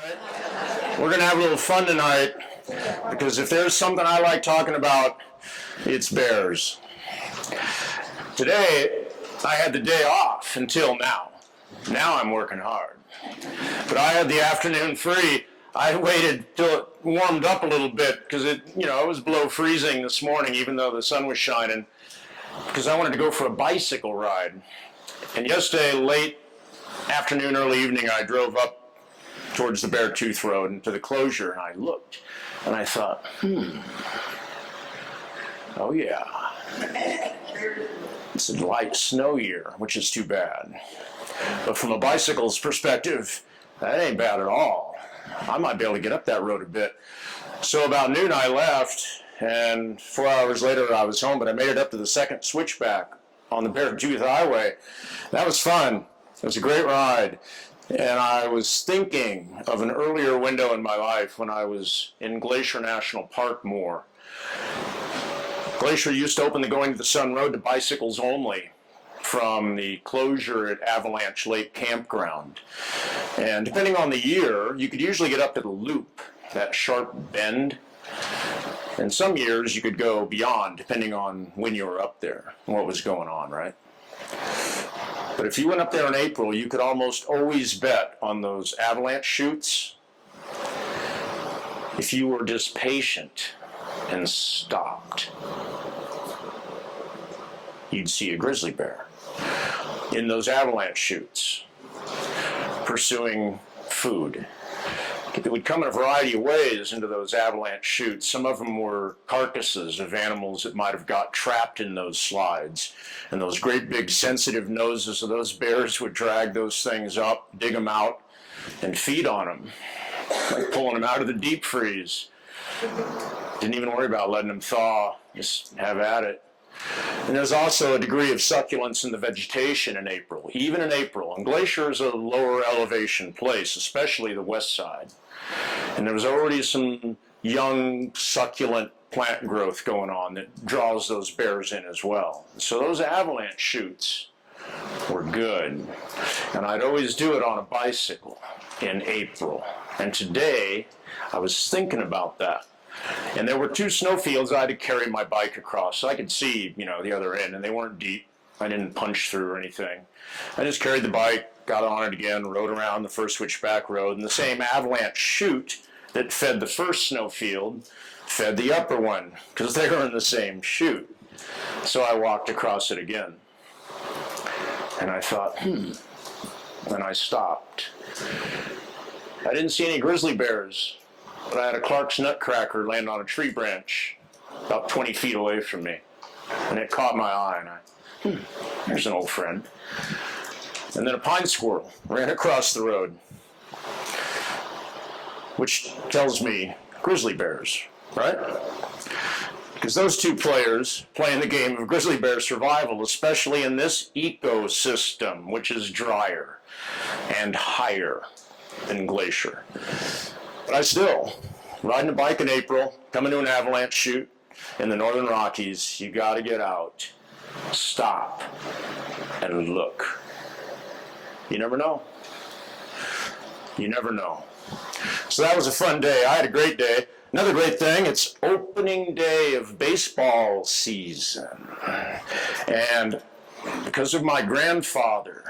right. We're going to have a little fun tonight because if there's something I like talking about, it's bears. Today, I had the day off until now. Now I'm working hard. But I had the afternoon free. I waited till it warmed up a little bit because it was below freezing this morning, even though the sun was shining, because I wanted to go for a bicycle ride. And yesterday, late afternoon, early evening, I drove up towards the Beartooth Road and to the closure, and I looked, and I thought, oh yeah, it's a light snow year, which is too bad. But from a bicycle's perspective, that ain't bad at all. I might be able to get up that road a bit. So about noon I left, and 4 hours later I was home, but I made it up to the second switchback on the Beartooth Highway. That was fun. It was a great ride. And I was thinking of an earlier window in my life when I was in Glacier National Park more. Glacier used to open the Going to the Sun Road to bicycles only from the closure at Avalanche Lake Campground. And depending on the year, you could usually get up to the loop, that sharp bend. And some years you could go beyond, depending on when you were up there and what was going on, right? But if you went up there in April, you could almost always bet on those avalanche chutes. If you were just patient and stopped, you'd see a grizzly bear in those avalanche chutes pursuing food. It would come in a variety of ways into those avalanche chutes. Some of them were carcasses of animals that might have got trapped in those slides. And those great big sensitive noses of those bears would drag those things up, dig them out, and feed on them, like pulling them out of the deep freeze. Didn't even worry about letting them thaw, just have at it. And there's also a degree of succulence in the vegetation in April, even in April. And Glacier is a lower elevation place, especially the west side. And there was already some young succulent plant growth going on that draws those bears in as well. So those avalanche chutes were good. And I'd always do it on a bicycle in April. And today, I was thinking about that. And there were two snowfields I had to carry my bike across, so I could see, the other end, and they weren't deep. I didn't punch through or anything. I just carried the bike, got on it again, rode around the first switchback road, and the same avalanche chute that fed the first snowfield fed the upper one, because they were in the same chute. So I walked across it again. And I thought, and I stopped. I didn't see any grizzly bears, but I had a Clark's nutcracker land on a tree branch about 20 feet away from me. And it caught my eye, and there's an old friend. And then a pine squirrel ran across the road, which tells me grizzly bears, right? Because those two players play in the game of grizzly bear survival, especially in this ecosystem, which is drier and higher than Glacier. But I still, riding a bike in April, coming to an avalanche chute in the Northern Rockies, you got to get out, stop, and look. You never know. You never know. So that was a fun day. I had a great day. Another great thing, it's opening day of baseball season. And because of my grandfather,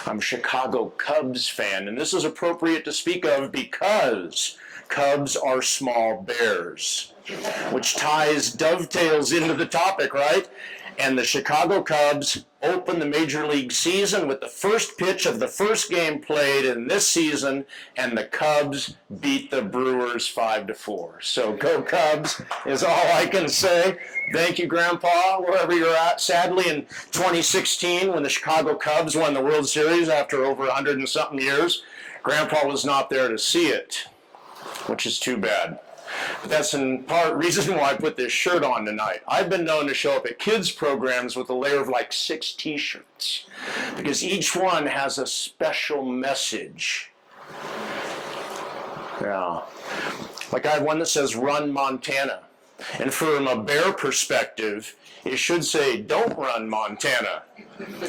I'm a Chicago Cubs fan, and this is appropriate to speak of because Cubs are small bears, which dovetails into the topic, right? And the Chicago Cubs open the Major League season with the first pitch of the first game played in this season, and the Cubs beat the Brewers 5-4. So go Cubs is all I can say. Thank you, Grandpa, wherever you're at. Sadly, in 2016, when the Chicago Cubs won the World Series after over 100 and something years, Grandpa was not there to see it, which is too bad. But that's in part reason why I put this shirt on tonight. I've been known to show up at kids' programs with a layer of like 6 t-shirts, because each one has a special message. Yeah. Like I have one that says, "Run Montana." And from a bear perspective, it should say, "Don't run Montana."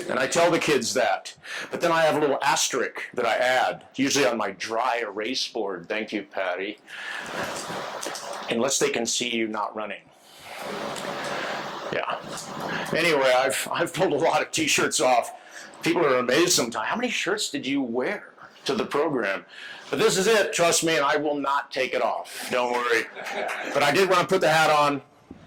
And I tell the kids that. But then I have a little asterisk that I add, usually on my dry erase board. Thank you, Patty. Unless they can see you not running. Yeah. Anyway, I've pulled a lot of t-shirts off. People are amazed sometimes. How many shirts did you wear to the program? But this is it, trust me, and I will not take it off. Don't worry. But I did want to put the hat on.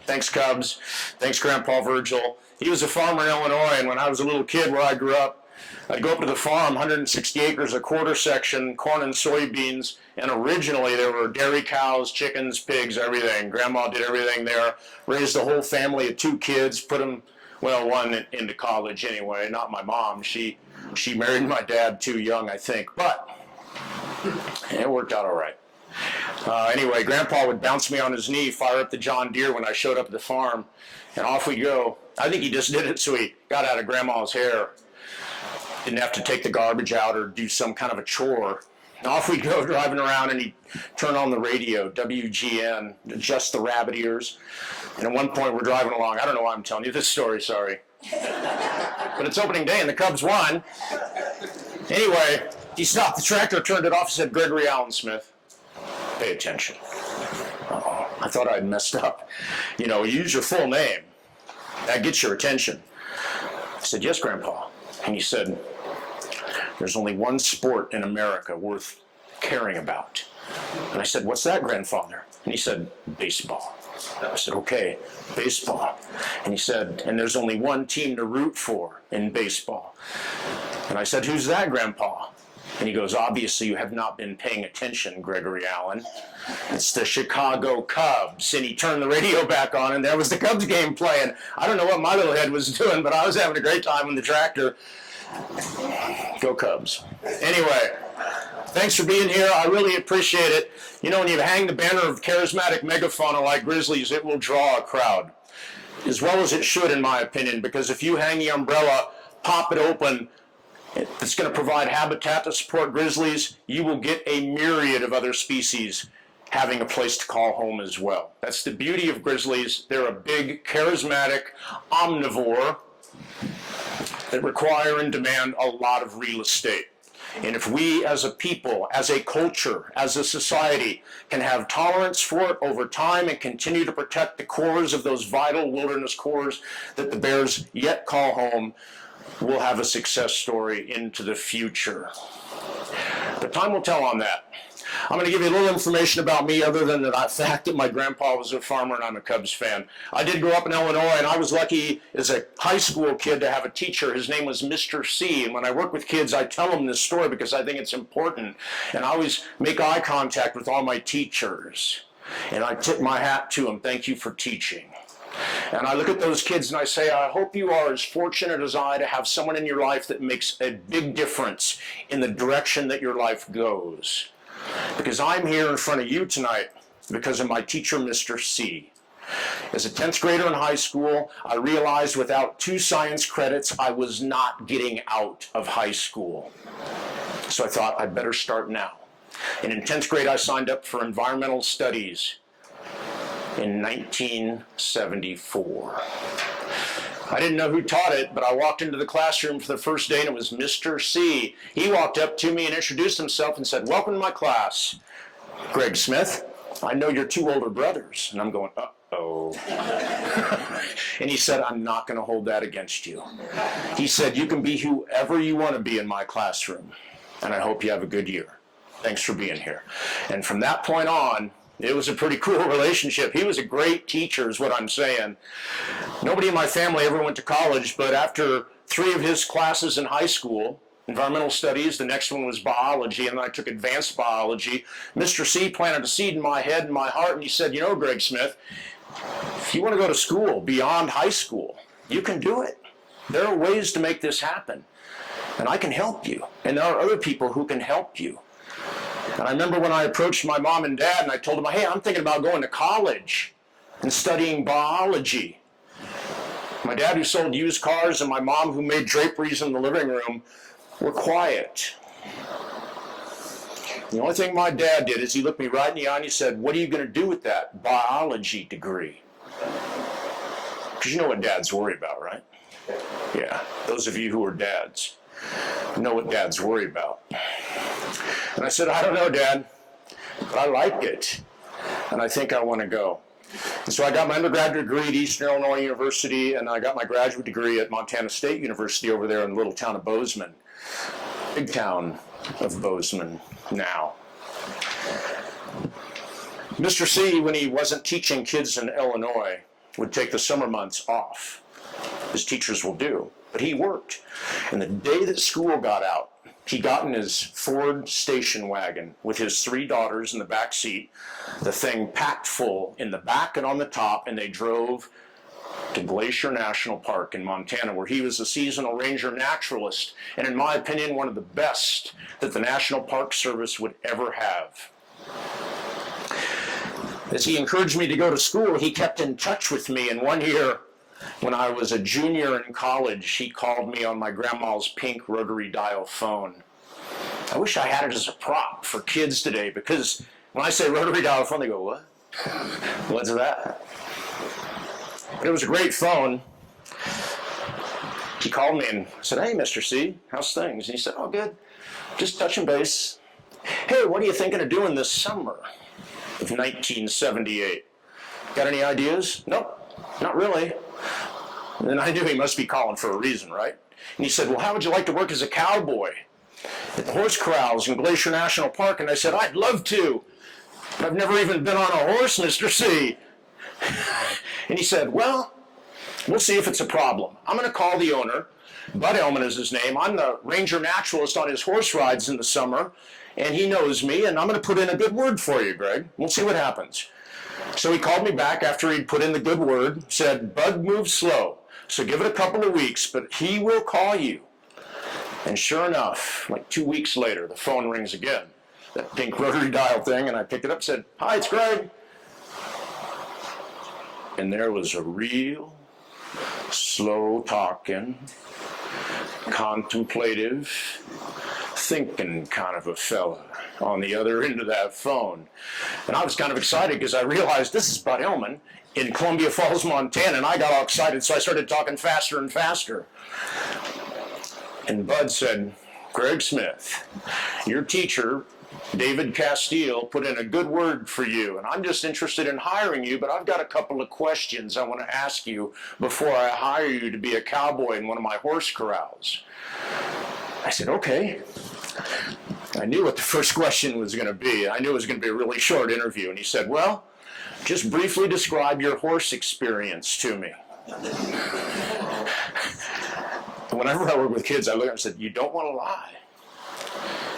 Thanks, Cubs. Thanks, Grandpa Virgil. He was a farmer in Illinois, and when I was a little kid where I grew up, I'd go up to the farm, 160 acres, a quarter section, corn and soybeans, and originally there were dairy cows, chickens, pigs, everything. Grandma did everything there, raised a whole family of 2 kids, put them, well, one into college anyway, not my mom. She married my dad too young, I think, but it worked out all right. Anyway, Grandpa would bounce me on his knee, fire up the John Deere when I showed up at the farm, and off we go. I think he just did it so he got out of Grandma's hair. Didn't have to take the garbage out or do some kind of a chore. And off we go driving around, and he'd turn on the radio, WGN, adjust the rabbit ears. And at one point we're driving along. I don't know why I'm telling you this story, sorry. But it's opening day and the Cubs won. Anyway, he stopped the tractor, turned it off, and said, "Gregory Allen Smith, pay attention." Uh-oh, I thought I'd messed up. You know, use your full name. That gets your attention. I said, "Yes, Grandpa." And he said, "There's only one sport in America worth caring about." And I said, "What's that, Grandfather?" And he said, "Baseball." I said, "Okay, baseball." And he said, "And there's only one team to root for in baseball." And I said, "Who's that, Grandpa?" And he goes, "Obviously you have not been paying attention, Gregory Allen. It's the Chicago Cubs." And he turned the radio back on, and there was the Cubs game playing. I don't know what my little head was doing, but I was having a great time in the tractor. Go Cubs. Anyway, thanks for being here. I really appreciate it. You know, when you hang the banner of charismatic megafauna like grizzlies, it will draw a crowd. As well as it should, in my opinion, because if you hang the umbrella, pop it open, it's going to provide habitat to support grizzlies, you will get a myriad of other species having a place to call home as well. That's the beauty of grizzlies. They're a big, charismatic omnivore that require and demand a lot of real estate. And if we as a people, as a culture, as a society can have tolerance for it over time and continue to protect the cores of those vital wilderness cores that the bears yet call home, we'll have a success story into the future. But time will tell on that. I'm going to give you a little information about me other than the fact that my grandpa was a farmer and I'm a Cubs fan. I did grow up in Illinois, and I was lucky as a high school kid to have a teacher. His name was Mr. C. And when I work with kids, I tell them this story because I think it's important. And I always make eye contact with all my teachers. And I tip my hat to them. Thank you for teaching. And I look at those kids and I say, I hope you are as fortunate as I to have someone in your life that makes a big difference in the direction that your life goes. Because I'm here in front of you tonight because of my teacher, Mr. C. As a 10th grader in high school, I realized without 2 science credits, I was not getting out of high school. So I thought I'd better start now. And in 10th grade, I signed up for environmental studies in 1974. I didn't know who taught it, but I walked into the classroom for the first day and it was Mr. C. He walked up to me and introduced himself and said, "Welcome to my class, Greg Smith. I know your 2 older brothers." And I'm going, uh-oh. And he said, "I'm not going to hold that against you." He said, "You can be whoever you want to be in my classroom, and I hope you have a good year. Thanks for being here." And from that point on, it was a pretty cool relationship. He was a great teacher is what I'm saying. Nobody in my family ever went to college, but after 3 of his classes in high school, environmental studies, the next one was biology, and then I took advanced biology, Mr. C planted a seed in my head and my heart, and he said, "You know, Greg Smith, if you want to go to school beyond high school, you can do it. There are ways to make this happen, and I can help you, and there are other people who can help you." And I remember when I approached my mom and dad and I told them, "Hey, I'm thinking about going to college and studying biology." My dad, who sold used cars, and my mom, who made draperies in the living room, were quiet. The only thing my dad did is he looked me right in the eye and he said, "What are you going to do with that biology degree?" Because you know what dads worry about, right? Yeah, those of you who are dads know what dads worry about. And I said, I don't know, Dad, but I like it, and I think I want to go. And so I got my undergraduate degree at Eastern Illinois University, and I got my graduate degree at Montana State University over there in the little town of Bozeman, big town of Bozeman now. Mr. C, when he wasn't teaching kids in Illinois, would take the summer months off, as teachers will do, but he worked. And the day that school got out, he got in his Ford station wagon with his 3 daughters in the back seat, the thing packed full in the back and on the top, and they drove to Glacier National Park in Montana, where he was a seasonal Ranger Naturalist, and in my opinion, one of the best that the National Park Service would ever have. As he encouraged me to go to school, he kept in touch with me, and one year, when I was a junior in college, he called me on my grandma's pink rotary dial phone. I wish I had it as a prop for kids today, because when I say rotary dial phone, they go, what? What's that? But it was a great phone. He called me and said, hey, Mr. C, how's things? And he said, oh, good. Just touching base. Hey, what are you thinking of doing this summer of 1978? Got any ideas? Nope, not really. And then I knew he must be calling for a reason, right? And he said, well, how would you like to work as a cowboy at the horse corrals in Glacier National Park? And I said, I'd love to, but I've never even been on a horse, Mr. C. And he said, well, we'll see if it's a problem. I'm going to call the owner. Bud Elman is his name. I'm the Ranger Naturalist on his horse rides in the summer, and he knows me, and I'm going to put in a good word for you, Greg. We'll see what happens. So he called me back after he'd put in the good word, said, Bud moves slow, so give it a couple of weeks, but he will call you. And sure enough, like 2 weeks later, the phone rings again, that pink rotary dial thing, and I picked it up and said, hi, it's Greg. And there was a real slow-talking, contemplative, thinking kind of a fella on the other end of that phone. And I was kind of excited because I realized this is Bud Elman in Columbia Falls, Montana, and I got all excited, so I started talking faster and faster. And Bud said, Greg Smith, your teacher, David Castile, put in a good word for you, and I'm just interested in hiring you, but I've got a couple of questions I want to ask you before I hire you to be a cowboy in one of my horse corrals. I said, okay. I knew what the first question was going to be. I knew it was going to be a really short interview, and he said, well, just briefly describe your horse experience to me. Whenever I work with kids, I look at them and said, you don't want to lie.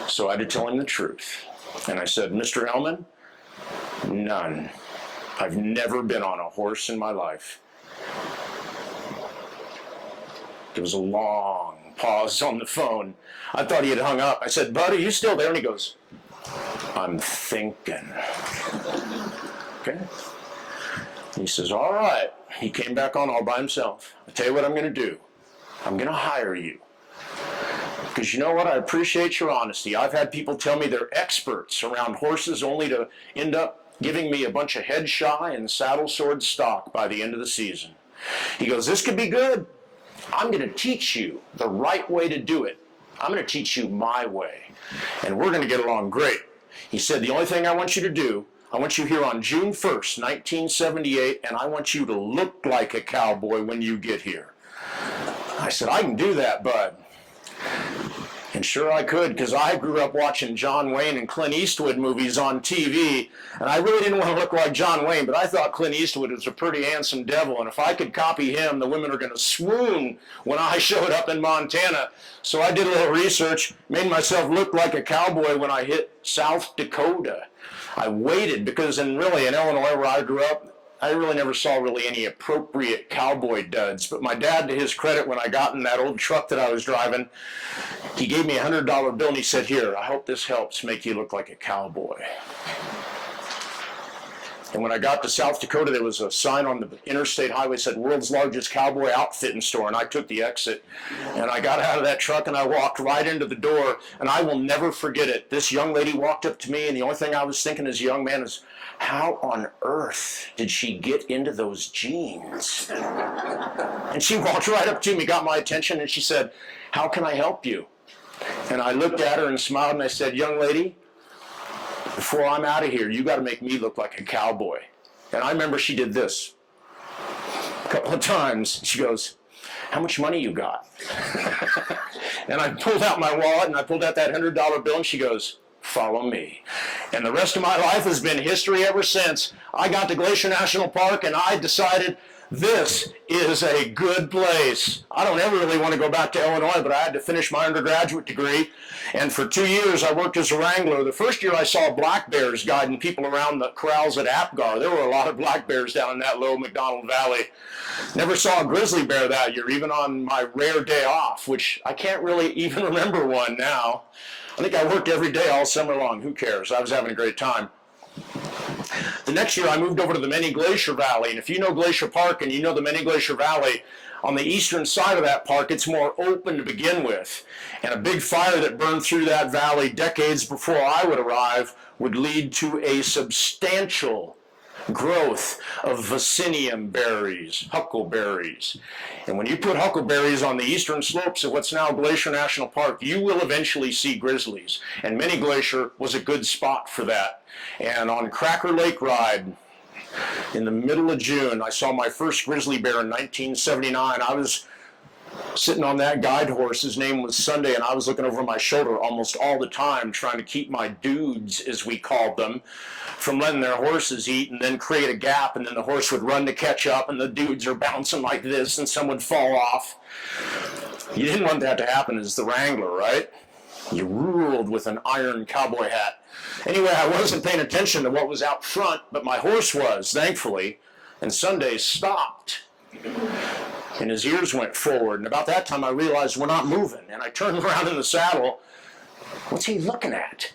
So I had to tell him the truth. And I said, Mr. Elman, none. I've never been on a horse in my life. There was a long pause on the phone. I thought he had hung up. I said, Bud, are you still there? And he goes, I'm thinking. Okay. He says, all right. He came back on all by himself. I'll tell you what I'm going to do. I'm going to hire you. Because you know what? I appreciate your honesty. I've had people tell me they're experts around horses only to end up giving me a bunch of head shy and saddle sword stock by the end of the season. He goes, this could be good. I'm going to teach you the right way to do it. I'm going to teach you my way. And we're going to get along great. He said, the only thing I want you to do, I want you here on June 1st, 1978, and I want you to look like a cowboy when you get here. I said, I can do that, Bud. And sure I could, because I grew up watching John Wayne and Clint Eastwood movies on TV, and I really didn't want to look like John Wayne, but I thought Clint Eastwood was a pretty handsome devil, and if I could copy him, the women are going to swoon when I showed up in Montana. So I did a little research, made myself look like a cowboy when I hit South Dakota. I waited, because in Illinois, where I grew up, I really never saw really any appropriate cowboy duds. But my dad, to his credit, when I got in that old truck that I was driving, he gave me a $100 bill and he said, here, I hope this helps make you look like a cowboy. And when I got to South Dakota, there was a sign on the interstate highway that said world's largest cowboy outfitting store, and I took the exit. And I got out of that truck and I walked right into the door, and I will never forget it. This young lady walked up to me, and the only thing I was thinking as a young man is, how on earth did she get into those jeans? And she walked right up to me, got my attention, and she said, how can I help you? And I looked at her and smiled, and I said, young lady, before I'm out of here, you got to make me look like a cowboy. And I remember she did this a couple of times. She goes, how much money you got? And I pulled out my wallet, and I pulled out that $100 bill, and she goes, follow me. And the rest of my life has been history ever since. I got to Glacier National Park, and I decided this is a good place. I don't ever really want to go back to Illinois, but I had to finish my undergraduate degree. And for 2 years, I worked as a wrangler. The first year, I saw black bears guiding people around the corrals at Apgar. There were a lot of black bears down in that low McDonald Valley. Never saw a grizzly bear that year, even on my rare day off, which I can't really even remember one now. I think I worked every day all summer long. Who cares? I was having a great time. The next year, I moved over to the Many Glacier Valley, and if you know Glacier Park and you know the Many Glacier Valley, on the eastern side of that park, it's more open to begin with, and a big fire that burned through that valley decades before I would arrive would lead to a substantial growth of vaccinium berries, huckleberries. And when you put huckleberries on the eastern slopes of what's now Glacier National Park, you will eventually see grizzlies. And Many Glacier was a good spot for that. And on Cracker Lake Ride, in the middle of June, I saw my first grizzly bear in 1979. I was sitting on that guide horse. His name was Sunday, and I was looking over my shoulder almost all the time, trying to keep my dudes, as we called them, from letting their horses eat and then create a gap, and then the horse would run to catch up, and the dudes are bouncing like this, and some would fall off. You didn't want that to happen as the wrangler, right? You ruled with an iron cowboy hat. Anyway, I wasn't paying attention to what was out front, but my horse was, thankfully, and Sunday stopped. And his ears went forward, and about that time I realized we're not moving, and I turned around in the saddle. What's he looking at?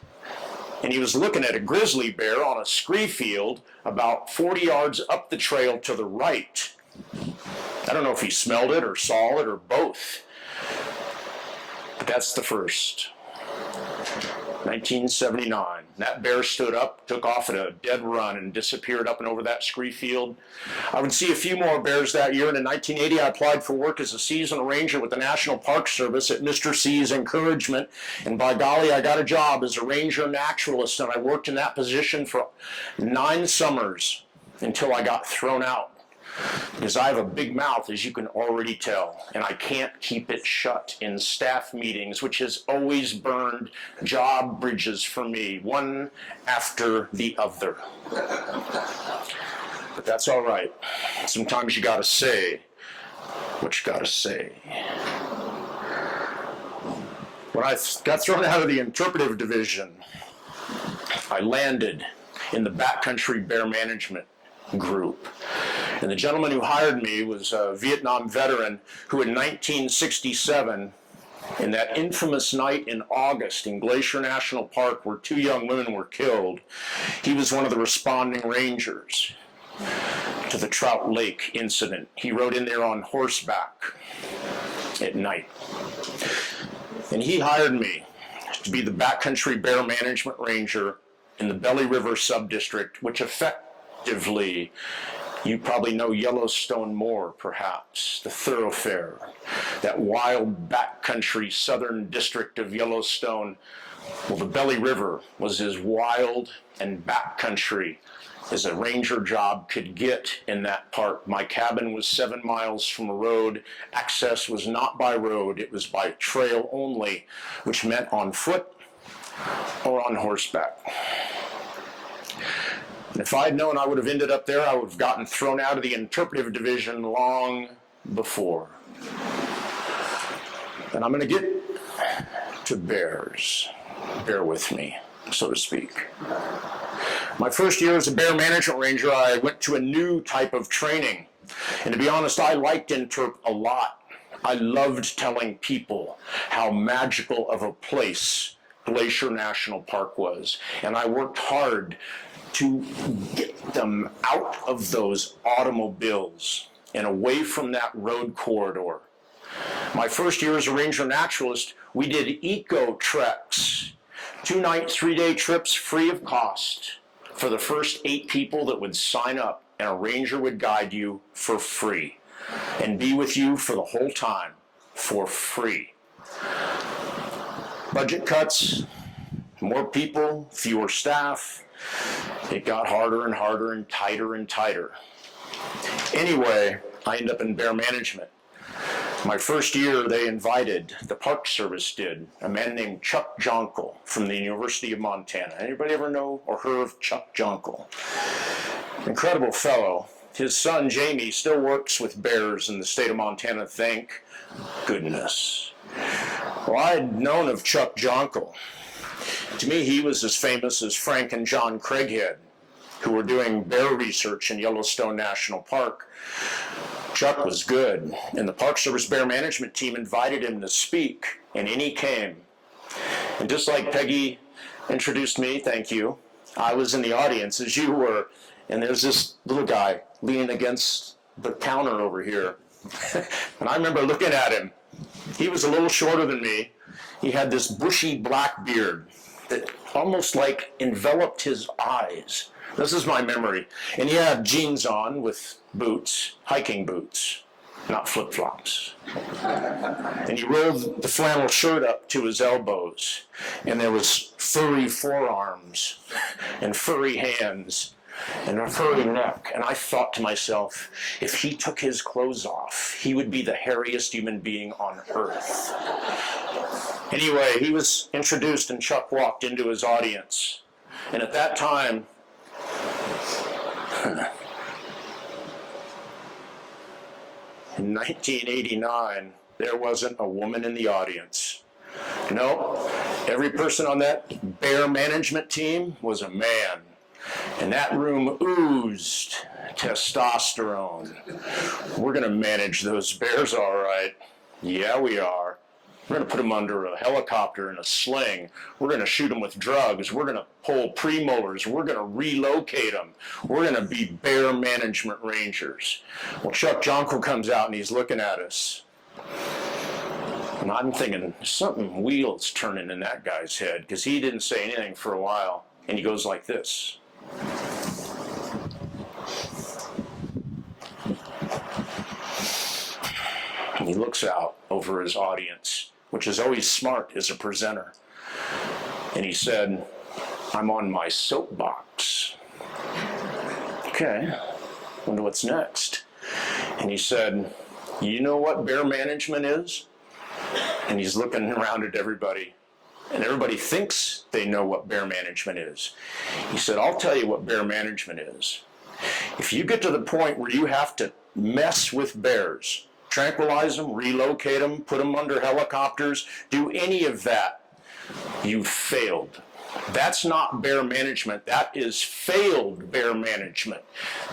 And he was looking at a grizzly bear on a scree field about 40 yards up the trail to the right. I don't know if he smelled it or saw it or both, but that's the first. 1979. That bear stood up, took off at a dead run, and disappeared up and over that scree field. I would see a few more bears that year, and in 1980 I applied for work as a seasonal ranger with the National Park Service at Mr. C's encouragement, and by golly, I got a job as a Ranger Naturalist, and I worked in that position for 9 summers until I got thrown out. Because I have a big mouth, as you can already tell, and I can't keep it shut in staff meetings, which has always burned job bridges for me, one after the other. But that's all right. Sometimes you gotta say what you gotta say. When I got thrown out of the interpretive division, I landed in the backcountry bear management group. And the gentleman who hired me was a Vietnam veteran who in 1967, in that infamous night in August in Glacier National Park where 2 young women were killed, he was one of the responding rangers to the Trout Lake incident. He rode in there on horseback at night. And he hired me to be the backcountry bear management ranger in the Belly River subdistrict, which effectively, you probably know Yellowstone more, perhaps, the thoroughfare, that wild backcountry southern district of Yellowstone. Well, the Belly River was as wild and backcountry as a ranger job could get in that park. My cabin was 7 miles from a road. Access was not by road, it was by trail only, which meant on foot or on horseback. And if I had known I would have ended up there, I would have gotten thrown out of the interpretive division long before. And I'm going to get to bears. Bear with me, so to speak. My first year as a bear management ranger, I went to a new type of training. And to be honest, I liked interp a lot. I loved telling people how magical of a place Glacier National Park was. And I worked hard to get them out of those automobiles and away from that road corridor. My first year as a Ranger Naturalist, we did eco treks, 2-night, 3-day trips free of cost for the first 8 people that would sign up, and a ranger would guide you for free and be with you for the whole time for free. Budget cuts, more people, fewer staff. It got harder and harder and tighter and tighter. Anyway, I ended up in bear management. My first year, the Park Service did, a man named Chuck Jonkel from the University of Montana. Anybody ever know or heard of Chuck Jonkel? Incredible fellow. His son, Jamie, still works with bears in the state of Montana, thank goodness. Well, I had known of Chuck Jonkel. To me, he was as famous as Frank and John Craighead, who were doing bear research in Yellowstone National Park. Chuck was good, and the Park Service Bear Management team invited him to speak, and in he came. And just like Peggy introduced me, thank you, I was in the audience as you were, and there's this little guy leaning against the counter over here. And I remember looking at him. He was a little shorter than me. He had this bushy black beard that almost like enveloped his eyes. This is my memory. And he had jeans on with boots, hiking boots, not flip-flops. And he rolled the flannel shirt up to his elbows. And there was furry forearms and furry hands and a furry neck. And I thought to myself, if he took his clothes off, he would be the hairiest human being on earth. Anyway, he was introduced and Chuck walked into his audience. And at that time, in 1989, there wasn't a woman in the audience. No, every person on that bear management team was a man. And that room oozed testosterone. We're going to manage those bears all right. Yeah, we are. We're going to put them under a helicopter in a sling. We're going to shoot them with drugs. We're going to pull premolars. We're going to relocate them. We're going to be bear management rangers. Well, Chuck Jonkel comes out and he's looking at us. And I'm thinking, something wheels turning in that guy's head, because he didn't say anything for a while. And he goes like this. And he looks out over his audience, which is always smart as a presenter. And he said, I'm on my soapbox. Okay, wonder what's next. And he said, you know what bear management is? And he's looking around at everybody. And everybody thinks they know what bear management is. He said, I'll tell you what bear management is. If you get to the point where you have to mess with bears, tranquilize them, relocate them, put them under helicopters, do any of that, you've failed. That's not bear management. That is failed bear management.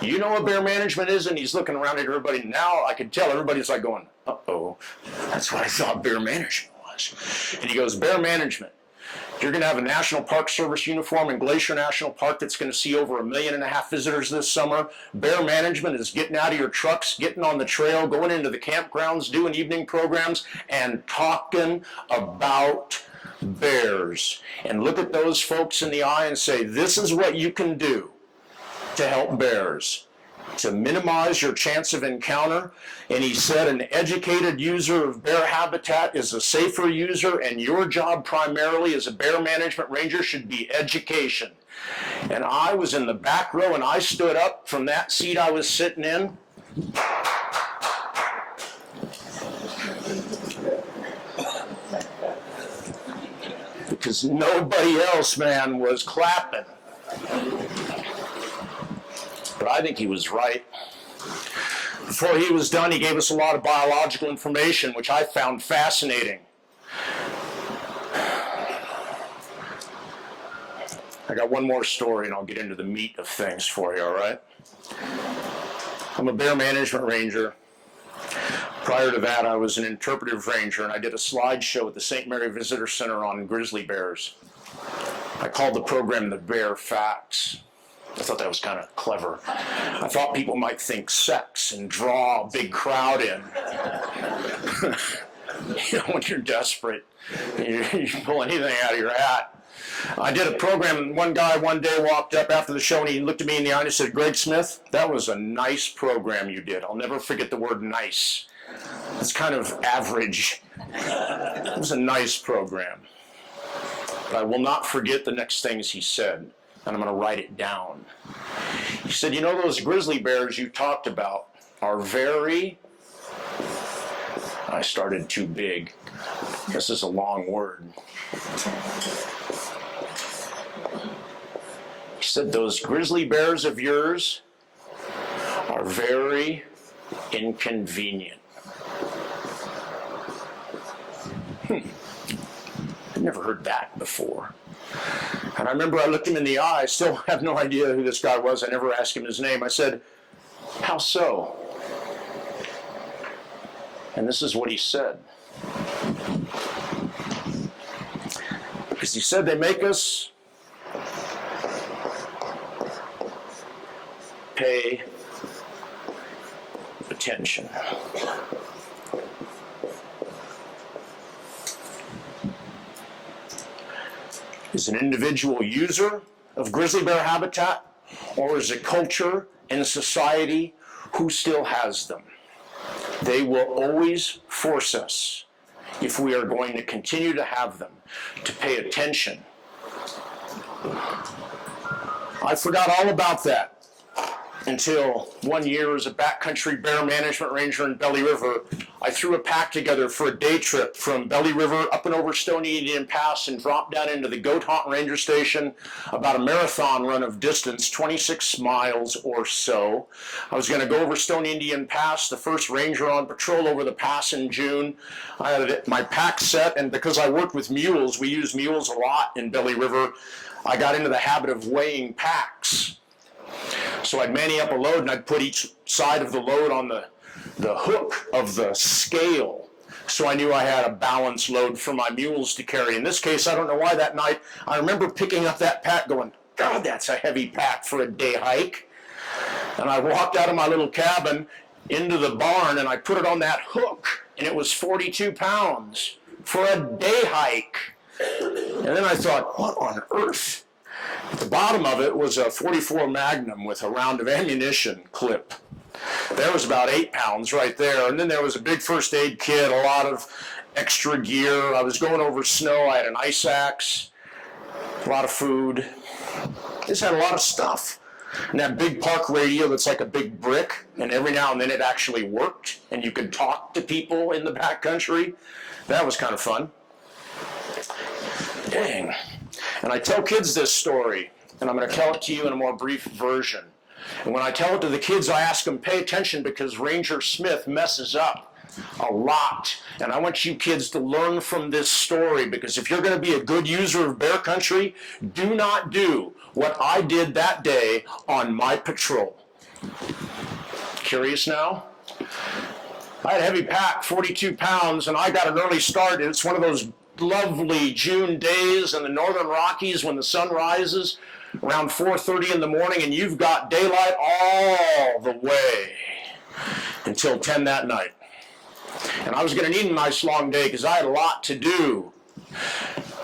You know what bear management is? And he's looking around at everybody. Now I can tell everybody's like going, uh-oh, that's what I thought bear management was. And he goes, bear management. You're going to have a National Park Service uniform in Glacier National Park that's going to see over 1.5 million visitors this summer. Bear management is getting out of your trucks, getting on the trail, going into the campgrounds, doing evening programs, and talking about bears. And look at those folks in the eye and say, this is what you can do to help bears, to minimize your chance of encounter. And he said an educated user of bear habitat is a safer user, and your job primarily as a bear management ranger should be education. And I was in the back row, and I stood up from that seat I was sitting in. Because nobody else, man, was clapping. But I think he was right. Before he was done, he gave us a lot of biological information, which I found fascinating. I got one more story, and I'll get into the meat of things for you, all right? I'm a bear management ranger. Prior to that, I was an interpretive ranger, and I did a slideshow at the St. Mary Visitor Center on grizzly bears. I called the program The Bear Facts. I thought that was kind of clever. I thought people might think sex and draw a big crowd in. When you're desperate, you pull anything out of your hat. I did a program, and one guy one day walked up after the show, and he looked at me in the eye and he said, "Greg Smith, that was a nice program you did." I'll never forget the word nice. It's kind of average. It was a nice program. But I will not forget the next things he said, and I'm going to write it down. He said, "You know, those grizzly bears you talked about are very..." I started too big. This is a long word. He said, "Those grizzly bears of yours are very inconvenient." I'd never heard that before. And I remember I looked him in the eye. I still have no idea who this guy was. I never asked him his name. I said, "How so?" And this is what he said. Because he said, "They make us pay attention." As an individual user of grizzly bear habitat, or as a culture and society who still has them, they will always force us, if we are going to continue to have them, to pay attention. I forgot all about that until one year as a backcountry bear management ranger in Belly River, I threw a pack together for a day trip from Belly River up and over Stony Indian Pass and dropped down into the Goat Haunt Ranger Station, about a marathon run of distance, 26 miles or so. I was going to go over Stony Indian Pass, the first ranger on patrol over the pass in June. I had my pack set, and because I worked with mules, we use mules a lot in Belly River, I got into the habit of weighing packs. So I'd manny up a load, and I'd put each side of the load on the hook of the scale, so I knew I had a balanced load for my mules to carry. In this case, I don't know why that night, I remember picking up that pack going, "God, that's a heavy pack for a day hike." And I walked out of my little cabin into the barn, and I put it on that hook, and it was 42 pounds for a day hike. And then I thought, what on earth? At the bottom of it was a .44 Magnum with a round of ammunition clip. There was about 8 pounds right there. And then there was a big first aid kit, a lot of extra gear. I was going over snow. I had an ice axe, a lot of food. Just had a lot of stuff. And that big park radio that's like a big brick, and every now and then it actually worked, and you could talk to people in the backcountry. That was kind of fun. Dang. And I tell kids this story, and I'm going to tell it to you in a more brief version. And when I tell it to the kids, I ask them, pay attention, because Ranger Smith messes up a lot. And I want you kids to learn from this story, because if you're going to be a good user of bear country, do not do what I did that day on my patrol. Curious now? I had a heavy pack, 42 pounds, and I got an early start. It's one of those lovely June days in the Northern Rockies when the sun rises around 4:30 in the morning, and you've got daylight all the way until 10 that night. And I was going to need a nice long day because I had a lot to do.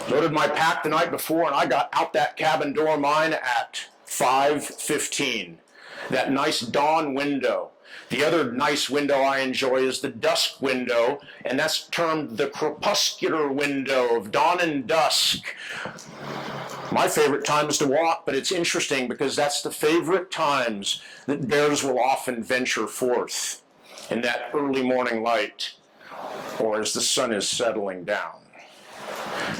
Loaded my pack the night before, and I got out that cabin door mine at 5:15. That nice dawn window. The other nice window I enjoy is the dusk window, and that's termed the crepuscular window of dawn and dusk. My favorite time is to walk, but it's interesting because that's the favorite times that bears will often venture forth, in that early morning light, or as the sun is settling down.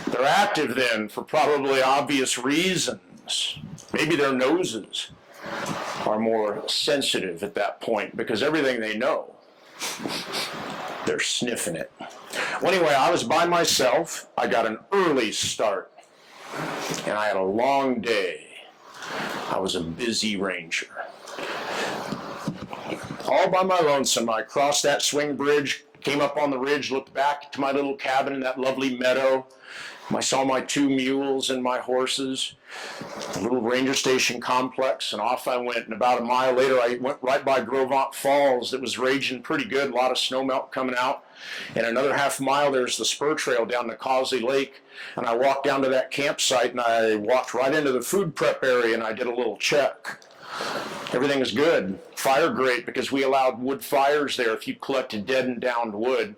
They're active then for probably obvious reasons. Maybe their noses are more sensitive at that point because everything they know, they're sniffing it. Well, anyway, I was by myself. I got an early start, and I had a long day. I was a busy ranger. All by my lonesome, I crossed that swing bridge, came up on the ridge, looked back to my little cabin in that lovely meadow, I saw my 2 mules and my horses, a little ranger station complex, and off I went. And about a mile later, I went right by Grovant Falls. It was raging pretty good, a lot of snowmelt coming out. And another half mile, there's the spur trail down to Causey Lake. And I walked down to that campsite, and I walked right into the food prep area, and I did a little check. Everything was good. Fire great, because we allowed wood fires there if you collected dead and downed wood.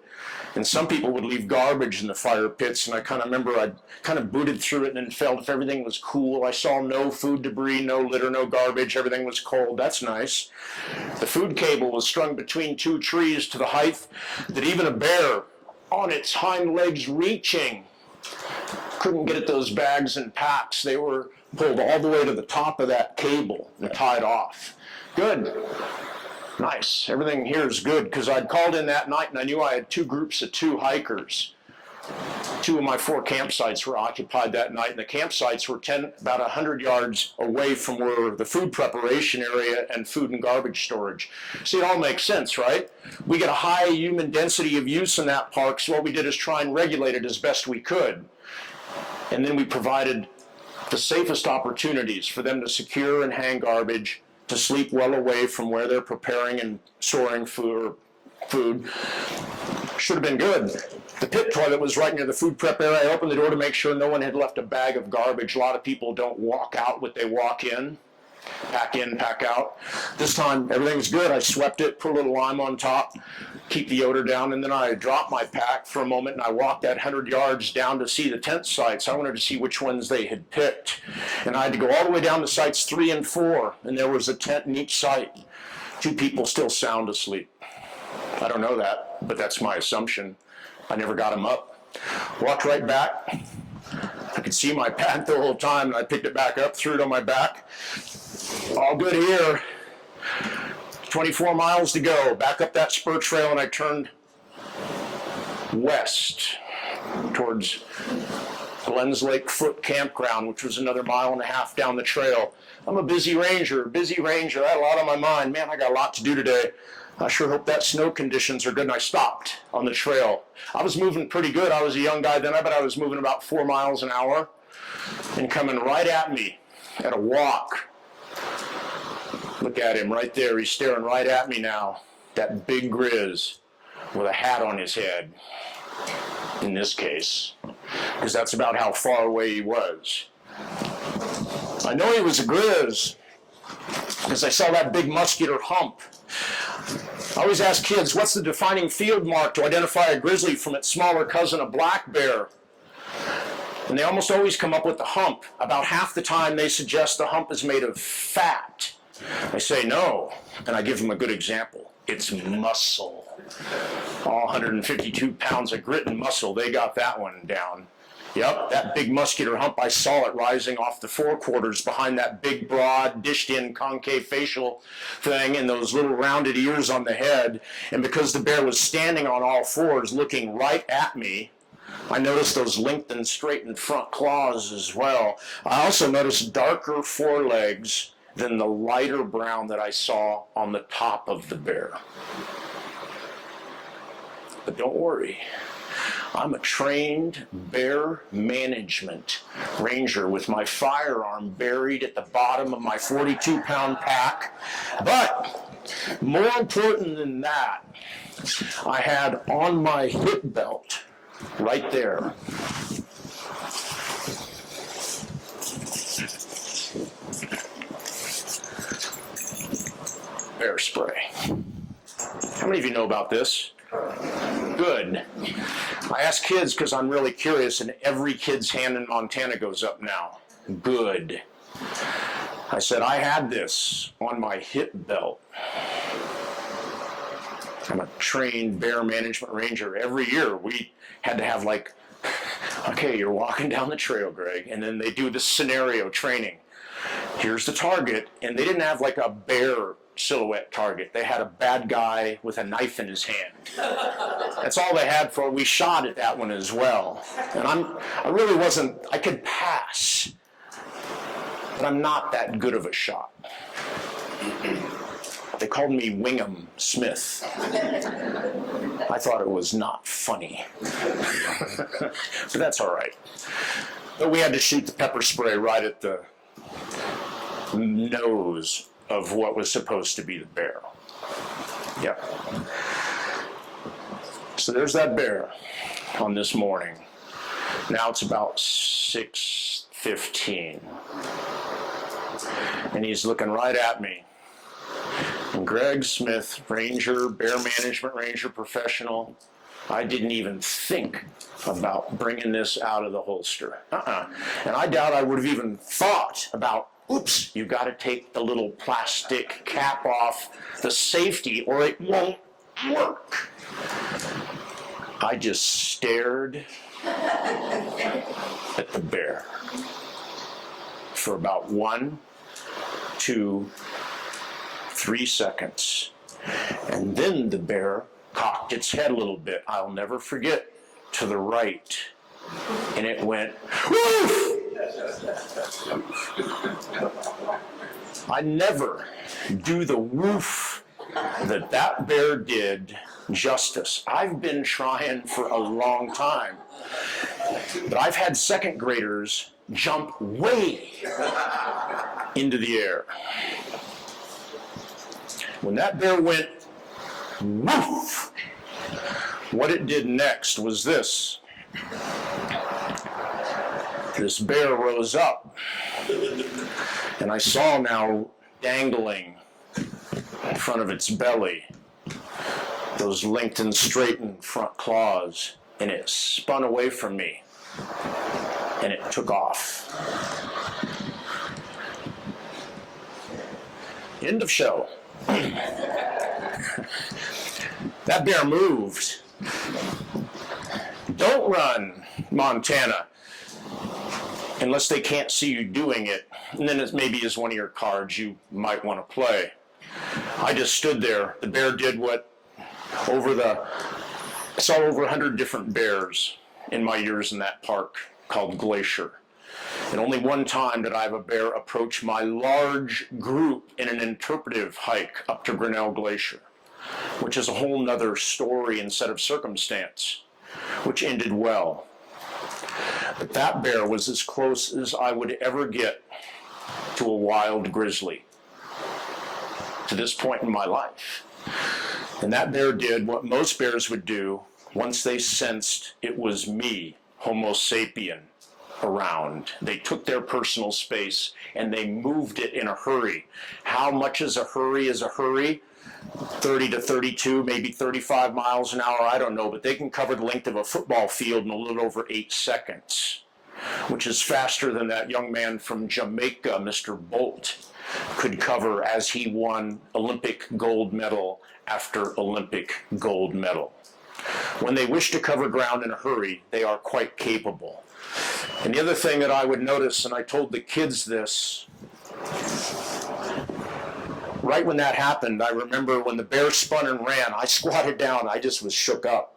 And some people would leave garbage in the fire pits, and I kind of remember I kind of booted through it and felt if everything was cool. I saw no food debris, no litter, no garbage. Everything was cold. That's nice. The food cable was strung between 2 trees to the height that even a bear on its hind legs reaching couldn't get at those bags and packs. They were pulled all the way to the top of that cable and tied off. Good. Nice. Everything here is good, because I'd called in that night and I knew I had 2 groups of 2 hikers. 2 of my 4 campsites were occupied that night, and the campsites were about 100 yards away from where the food preparation area and food and garbage storage. See, it all makes sense, right? We get a high human density of use in that park, so what we did is try and regulate it as best we could. And then we provided the safest opportunities for them to secure and hang garbage, to sleep well away from where they're preparing and storing food. Should have been good. The pit toilet was right near the food prep area. I opened the door to make sure no one had left a bag of garbage. A lot of people don't walk out what they walk in, pack out. This time, everything was good. I swept it, put a little lime on top, keep the odor down, and then I dropped my pack for a moment, and I walked that 100 yards down to see the tent sites. I wanted to see which ones they had picked. And I had to go all the way down to sites 3 and 4, and there was a tent in each site. 2 people still sound asleep. I don't know that, but that's my assumption. I never got them up. Walked right back. I could see my pack the whole time, and I picked it back up, threw it on my back. All good here. 24 miles to go. Back up that spur trail, and I turned west towards Glens Lake Foot Campground, which was another 1.5 miles down the trail. I'm a busy ranger. I had a lot on my mind. Man, I got a lot to do today. I sure hope that snow conditions are good. And I stopped on the trail. I was moving pretty good. I was a young guy then, but I was moving about 4 miles an hour, and coming right at me at a walk. Look at him right there. He's staring right at me now. That big Grizz with a hat on his head, in this case, because that's about how far away he was. I know he was a Grizz because I saw that big muscular hump. I always ask kids, what's the defining field mark to identify a grizzly from its smaller cousin, a black bear? And they almost always come up with the hump. About half the time they suggest the hump is made of fat. I say no, and I give them a good example. It's muscle. All 152 pounds of grit and muscle, they got that one down. Yep, that big muscular hump, I saw it rising off the forequarters behind that big, broad, dished-in concave facial thing and those little rounded ears on the head. And because the bear was standing on all fours looking right at me, I noticed those lengthened, straightened front claws as well. I also noticed darker forelegs than the lighter brown that I saw on the top of the bear. But don't worry. I'm a trained bear management ranger with my firearm buried at the bottom of my 42-pound pack. But more important than that, I had on my hip belt right there bear spray. How many of you know about this? Good. I ask kids because I'm really curious, and every kid's hand in Montana goes up now. Good. I said, I had this on my hip belt. I'm a trained bear management ranger. Every year we had to have okay, you're walking down the trail, Greg, and then they do the scenario training. Here's the target, and they didn't have a bear silhouette target. They had a bad guy with a knife in his hand. That's all they had for it. We shot at that one as well. And I really wasn't, I could pass, but I'm not that good of a shot. They called me Wingham Smith. I thought it was not funny. But that's all right. But we had to shoot the pepper spray right at the nose of what was supposed to be the bear. Yep. So there's that bear on this morning. Now it's about 6:15. And he's looking right at me. And Greg Smith, Ranger, Bear Management Ranger Professional, I didn't even think about bringing this out of the holster. And I doubt I would have even thought about, oops, you got to take the little plastic cap off the safety or it won't work. I just stared at the bear for about 1, 2, 3 seconds. And then the bear cocked its head a little bit. I'll never forget, to the right. And it went, woof! I never do the woof that bear did justice. I've been trying for a long time. But I've had second graders jump way into the air. When that bear went woof, what it did next was this. This bear rose up, and I saw now dangling in front of its belly those linked and straightened front claws, and it spun away from me, and it took off. End of show. That bear moved. Don't run, Montana, unless they can't see you doing it. And then it maybe is one of your cards you might want to play. I just stood there. The bear did what I saw over 100 different bears in my years in that park called Glacier. And only one time did I have a bear approach my large group in an interpretive hike up to Grinnell Glacier, which is a whole nother story and set of circumstance, which ended well. But that bear was as close as I would ever get to a wild grizzly to this point in my life. And that bear did what most bears would do once they sensed it was me, Homo sapien, around. They took their personal space and they moved it in a hurry. How much is a hurry? 30 to 32, maybe 35 miles an hour, I don't know, but they can cover the length of a football field in a little over 8 seconds, which is faster than that young man from Jamaica, Mr. Bolt, could cover as he won Olympic gold medal after Olympic gold medal. When they wish to cover ground in a hurry, they are quite capable. And the other thing that I would notice, and I told the kids this, right when that happened, I remember when the bear spun and ran, I squatted down, I just was shook up.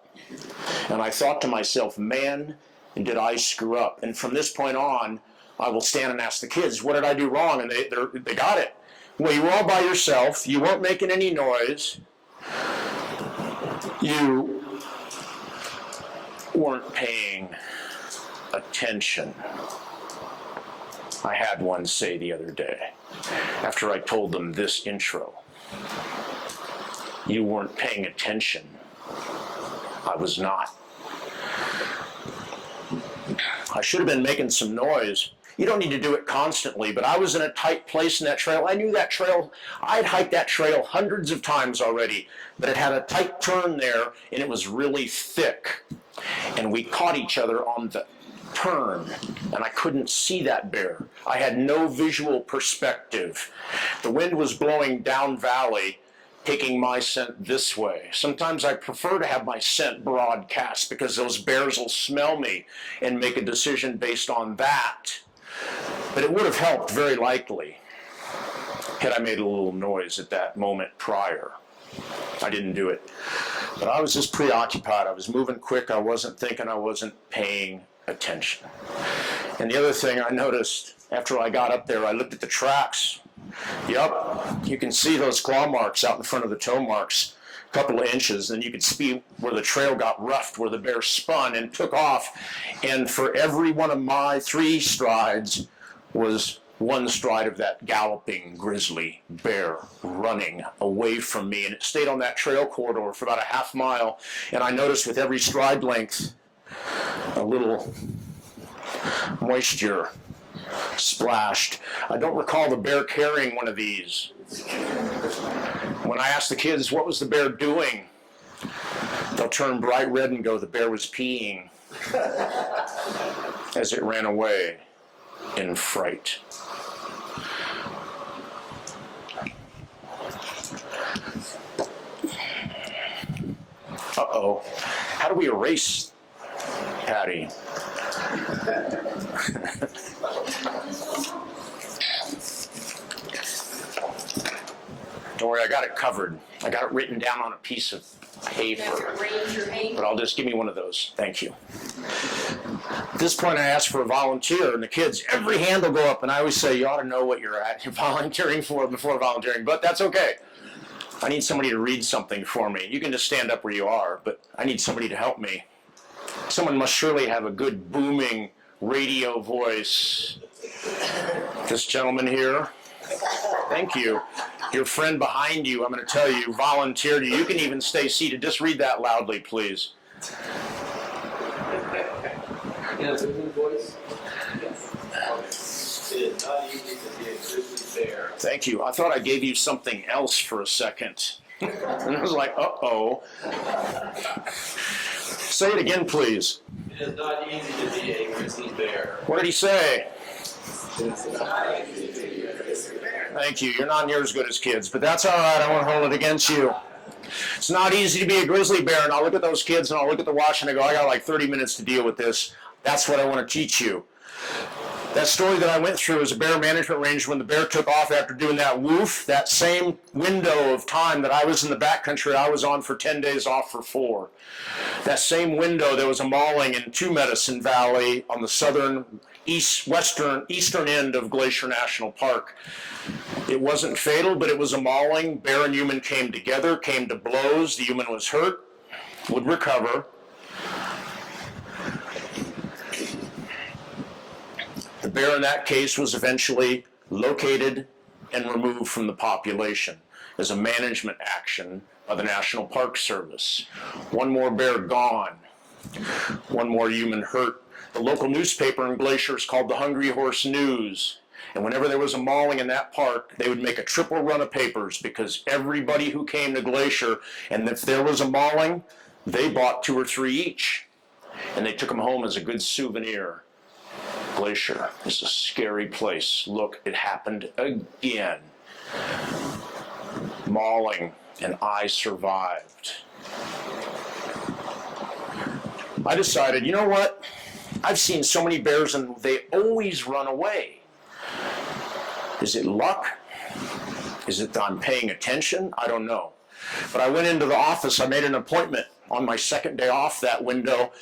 And I thought to myself, man, did I screw up? And from this point on, I will stand and ask the kids, what did I do wrong? And they got it. Well, you were all by yourself, you weren't making any noise, you weren't paying attention. I had one say the other day, after I told them this intro, you weren't paying attention. I was not. I should have been making some noise. You don't need to do it constantly, but I was in a tight place in that trail. I knew that trail. I'd hiked that trail hundreds of times already, but it had a tight turn there, and it was really thick. And we caught each other on the turn, and I couldn't see that bear. I had no visual perspective. The wind was blowing down valley, taking my scent this way. Sometimes I prefer to have my scent broadcast because those bears will smell me and make a decision based on that. But it would have helped very likely had I made a little noise at that moment prior. I didn't do it. But I was just preoccupied. I was moving quick. I wasn't thinking. I wasn't paying attention. And the other thing I noticed after I got up there, I looked at the tracks. Yep, you can see those claw marks out in front of the toe marks. couple of inches, and you could see where the trail got roughed, where the bear spun and took off. And for every one of my 3 strides was 1 stride of that galloping grizzly bear running away from me. And it stayed on that trail corridor for about a half mile. And I noticed with every stride length, a little moisture splashed. I don't recall the bear carrying one of these. When I ask the kids, what was the bear doing? They'll turn bright red and go, the bear was peeing as it ran away in fright. Uh-oh. How do we erase Patty? Don't worry, I got it covered. I got it written down on a piece of paper. But I'll just give me one of those. Thank you. At this point, I ask for a volunteer, and the kids, every hand will go up, and I always say, you ought to know what you're volunteering for before volunteering, but that's okay. I need somebody to read something for me. You can just stand up where you are, but I need somebody to help me. Someone must surely have a good booming radio voice. This gentleman here. Thank you. Your friend behind you, I'm going to tell you, volunteered you. You can even stay seated. Just read that loudly, please. Voice? It is not easy to be a grizzly bear. Thank you. I thought I gave you something else for a second. And I was like, uh-oh. Say it again, please. It is not easy to be a grizzly bear. What did he say? It's not easy to be a grizzly bear. Thank you. You're not near as good as kids, but that's all right. I won't hold it against you. It's not easy to be a grizzly bear, and I'll look at those kids and I'll look at the watch and I go, I got like 30 minutes to deal with this. That's what I want to teach you. That story that I went through as a bear management ranger, when the bear took off after doing that woof, that same window of time that I was in the backcountry, I was on for 10 days, off for 4. That same window, there was a mauling in Two Medicine Valley on the eastern end of Glacier National Park. It wasn't fatal, but it was a mauling. Bear and human came together, came to blows. The human was hurt, would recover. The bear in that case was eventually located and removed from the population as a management action by the National Park Service. One more bear gone, one more human hurt. The local newspaper in Glacier is called the Hungry Horse News. And whenever there was a mauling in that park, they would make a triple run of papers because everybody who came to Glacier, and if there was a mauling, they bought 2 or 3 each. And they took them home as a good souvenir. Glacier is a scary place. Look, it happened again. Mauling, and I survived. I decided, you know what? I've seen so many bears and they always run away. Is it luck? Is it that I'm paying attention? I don't know. But I went into the office. I made an appointment on my second day off that window.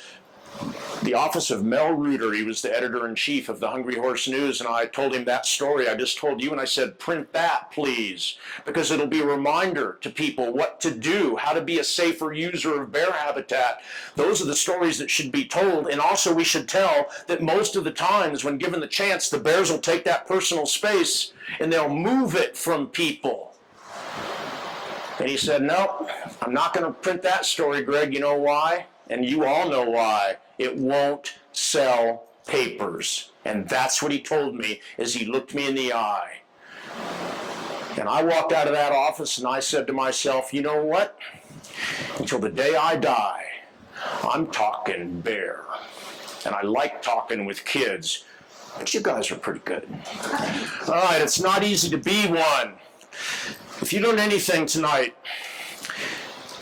The office of Mel Reuter, he was the editor-in-chief of the Hungry Horse News, and I told him that story I just told you, and I said, print that, please, because it'll be a reminder to people what to do, how to be a safer user of bear habitat. Those are the stories that should be told, and also we should tell that most of the times when given the chance, the bears will take that personal space and they'll move it from people. And he said, no, I'm not going to print that story, Greg. You know why? And you all know why. It won't sell papers. And that's what he told me as he looked me in the eye. And I walked out of that office and I said to myself, you know what? Until the day I die, I'm talking bear. And I like talking with kids, but you guys are pretty good. All right, it's not easy to be one. If you learned anything tonight,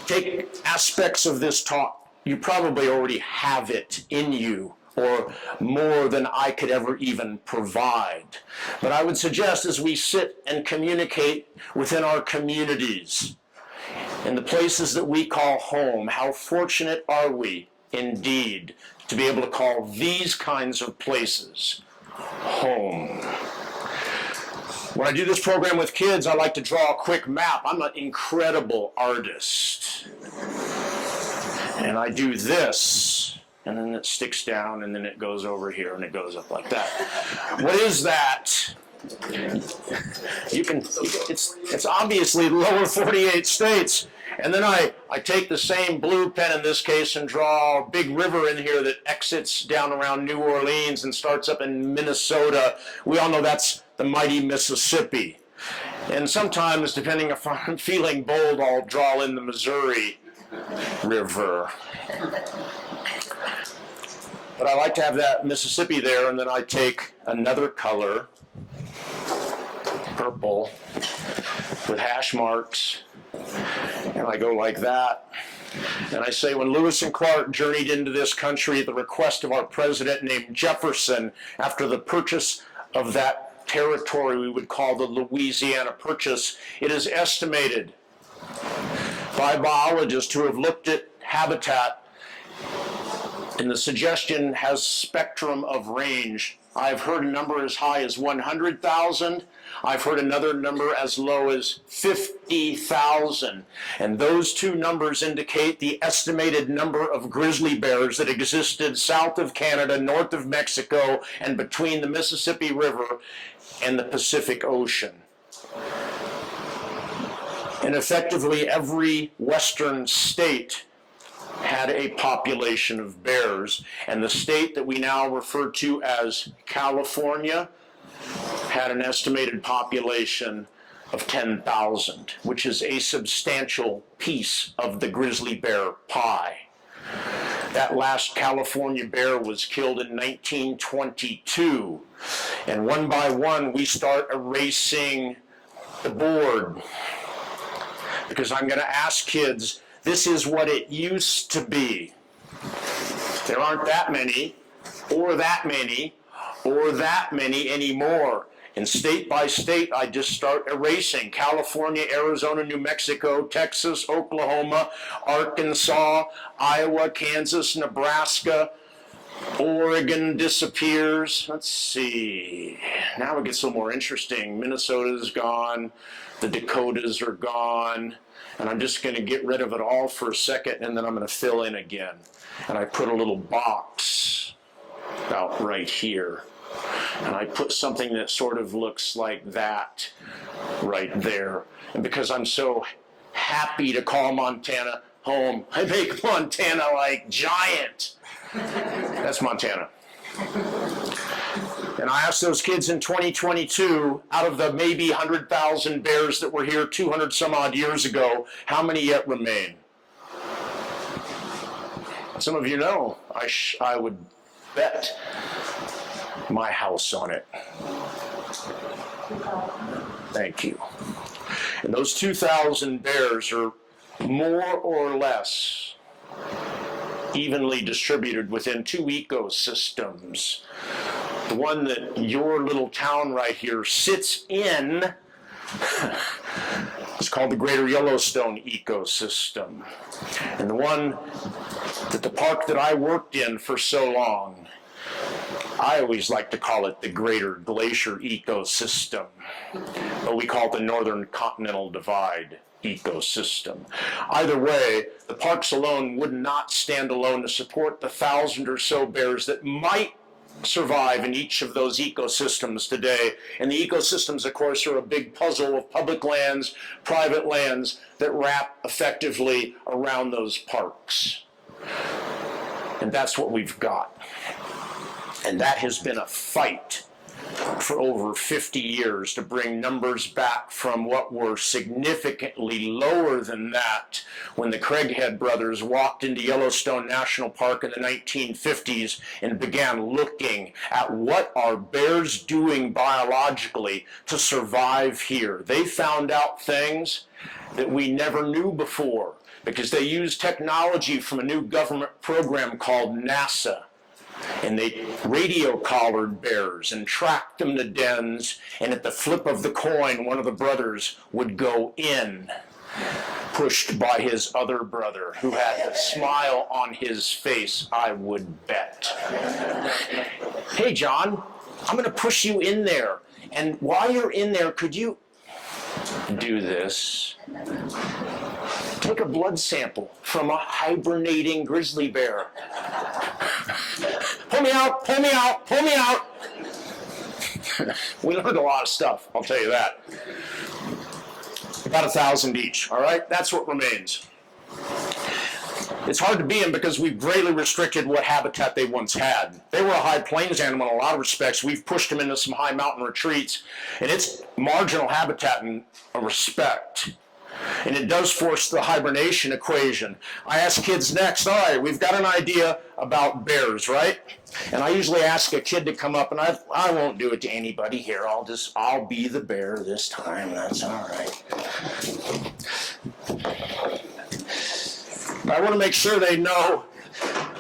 take aspects of this talk. You probably already have it in you, or more than I could ever even provide. But I would suggest as we sit and communicate within our communities, in the places that we call home, how fortunate are we indeed to be able to call these kinds of places home. When I do this program with kids, I like to draw a quick map. I'm an incredible artist. And I do this, and then it sticks down, and then it goes over here, and it goes up like that. What is that? It's obviously the lower 48 states. And then I take the same blue pen in this case and draw a big river in here that exits down around New Orleans and starts up in Minnesota. We all know that's the mighty Mississippi. And sometimes, depending if I'm feeling bold, I'll draw in the Missouri River. But I like to have that Mississippi there, and then I take another color, purple, with hash marks, and I go like that. And I say, when Lewis and Clark journeyed into this country at the request of our president named Jefferson, after the purchase of that territory we would call the Louisiana Purchase, it is estimated by biologists who have looked at habitat, and the suggestion has spectrum of range. I've heard a number as high as 100,000. I've heard another number as low as 50,000. And those two numbers indicate the estimated number of grizzly bears that existed south of Canada, north of Mexico, and between the Mississippi River and the Pacific Ocean. And effectively every western state had a population of bears, and the state that we now refer to as California had an estimated population of 10,000, which is a substantial piece of the grizzly bear pie. That last California bear was killed in 1922, and one by one we start erasing the board, because I'm going to ask kids, this is what it used to be. There aren't that many, or that many, or that many anymore. And state by state, I just start erasing. California, Arizona, New Mexico, Texas, Oklahoma, Arkansas, Iowa, Kansas, Nebraska, Oregon disappears. Let's see. Now it gets a little more interesting. Minnesota's gone. The Dakotas are gone. And I'm just going to get rid of it all for a second, and then I'm going to fill in again. And I put a little box about right here. And I put something that sort of looks like that right there. And because I'm so happy to call Montana home, I make Montana like giant. That's Montana. And I asked those kids in 2022, out of the maybe 100,000 bears that were here 200 some odd years ago, how many yet remain? Some of you know. I would bet my house on it. Thank you. And those 2,000 bears are more or less evenly distributed within two ecosystems. The one that your little town right here sits in is called the Greater Yellowstone ecosystem. And the one that the park that I worked in for so long, I always like to call it the Greater Glacier ecosystem, but we call it the Northern Continental Divide ecosystem. Either way, the parks alone would not stand alone to support the 1,000 or so bears that might survive in each of those ecosystems today. And the ecosystems, of course, are a big puzzle of public lands, private lands that wrap effectively around those parks. And that's what we've got. And that has been a fight for over 50 years to bring numbers back from what were significantly lower than that when the Craighead brothers walked into Yellowstone National Park in the 1950s and began looking at what are bears doing biologically to survive here. They found out things that we never knew before because they used technology from a new government program called NASA. And they radio collared bears and tracked them to dens, and at the flip of the coin, one of the brothers would go in, pushed by his other brother, who had a smile on his face, I would bet. Hey, John, I'm going to push you in there. And while you're in there, could you do this? Take a blood sample from a hibernating grizzly bear. Pull me out, pull me out, pull me out. We learned a lot of stuff, I'll tell you that. About 1,000 each, all right? That's what remains. It's hard to be them because we've greatly restricted what habitat they once had. They were a high plains animal in a lot of respects. We've pushed them into some high mountain retreats, and it's marginal habitat in a respect. And it does force the hibernation equation. I ask kids next, all right, we've got an idea about bears, right? And I usually ask a kid to come up, and I won't do it to anybody here. I'll be the bear this time. That's all right. But I want to make sure they know.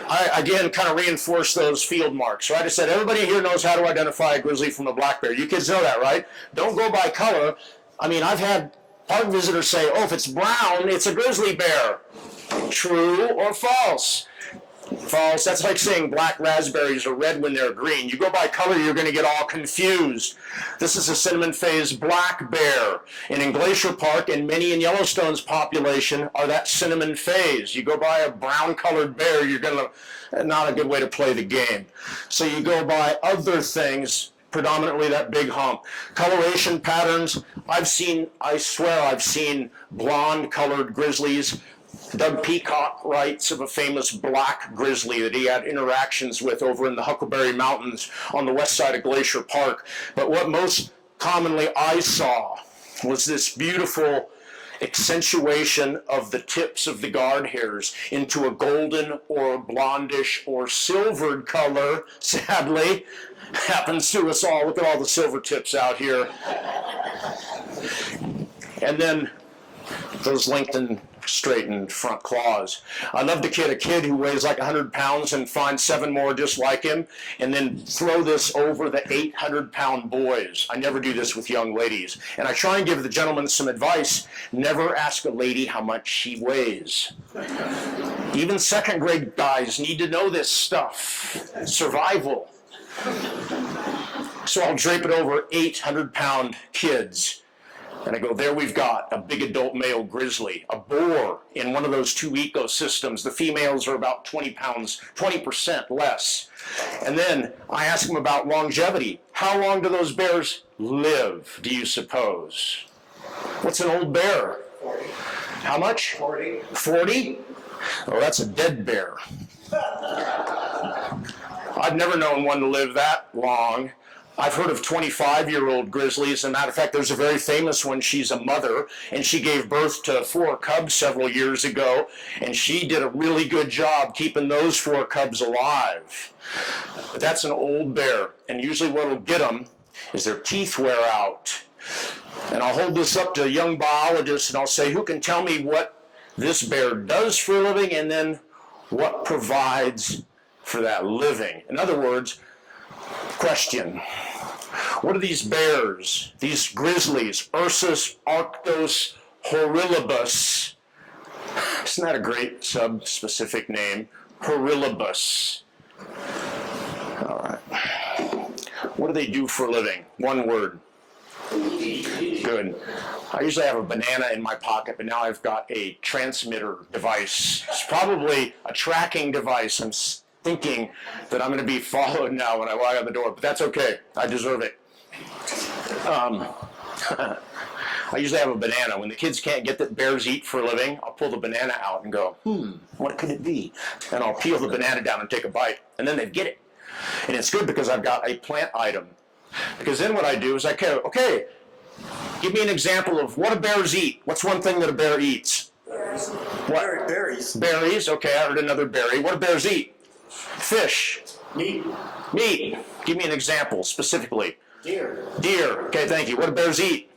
I, again, kind of reinforce those field marks, right? I said everybody here knows how to identify a grizzly from a black bear. You kids know that, right? Don't go by color. I mean, I've had park visitors say, oh, if it's brown, it's a grizzly bear. True or false? False. That's like saying black raspberries are red when they're green. You go by color, you're going to get all confused. This is a cinnamon phase black bear. And in Glacier Park, and many in Yellowstone's population, are that cinnamon phase. You go by a brown colored bear, you're going to, not a good way to play the game. So you go by other things, predominantly that big hump. Coloration patterns, I swear I've seen blonde colored grizzlies. Doug Peacock writes of a famous black grizzly that he had interactions with over in the Huckleberry Mountains on the west side of Glacier Park. But what most commonly I saw was this beautiful accentuation of the tips of the guard hairs into a golden or blondish or silvered color, sadly. Happens to us all. Look at all the silver tips out here. And then those lengthened, straightened front claws. I loved a kid who weighs like 100 pounds and find 7 more just like him, and then throw this over the 800-pound boys. I never do this with young ladies. And I try and give the gentleman some advice. Never ask a lady how much she weighs. Even second grade guys need to know this stuff. Survival. So I'll drape it over 800-pound kids. And I go, there we've got a big adult male grizzly, a boar in one of those 2 ecosystems. The females are about 20 pounds, 20% less. And then I ask them about longevity. How long do those bears live, do you suppose? What's an old bear? 40. How much? 40. 40? Oh, that's a dead bear. I've never known one to live that long. I've heard of 25-year-old grizzlies. As a matter of fact, there's a very famous one. She's a mother, and she gave birth to 4 cubs several years ago, and she did a really good job keeping those 4 cubs alive. But that's an old bear, and usually what will get them is their teeth wear out. And I'll hold this up to a young biologist, and I'll say, who can tell me what this bear does for a living, and then what provides for that living? In other words, question. What are these bears, these grizzlies, Ursus arctos horrilibus? Isn't that a great sub-specific name? Horrilibus. All right. What do they do for a living? One word. Good. I usually have a banana in my pocket, but now I've got a transmitter device. It's probably a tracking device. I'm thinking that I'm going to be followed now when I walk out the door, but that's okay. I deserve it. I usually have a banana. When the kids can't get that bears eat for a living, I'll pull the banana out and go, what could it be? And I'll peel the banana down and take a bite, and then they get it. And it's good because I've got a plant item. Because then what I do is I go, okay, give me an example of what do bears eat? What's one thing that a bear eats? Berries. What? Berries. Berries, okay, I heard another berry. What do bears eat? Fish. Meat. Meat. Give me an example specifically. Deer. Deer. Okay, thank you. What do bears eat?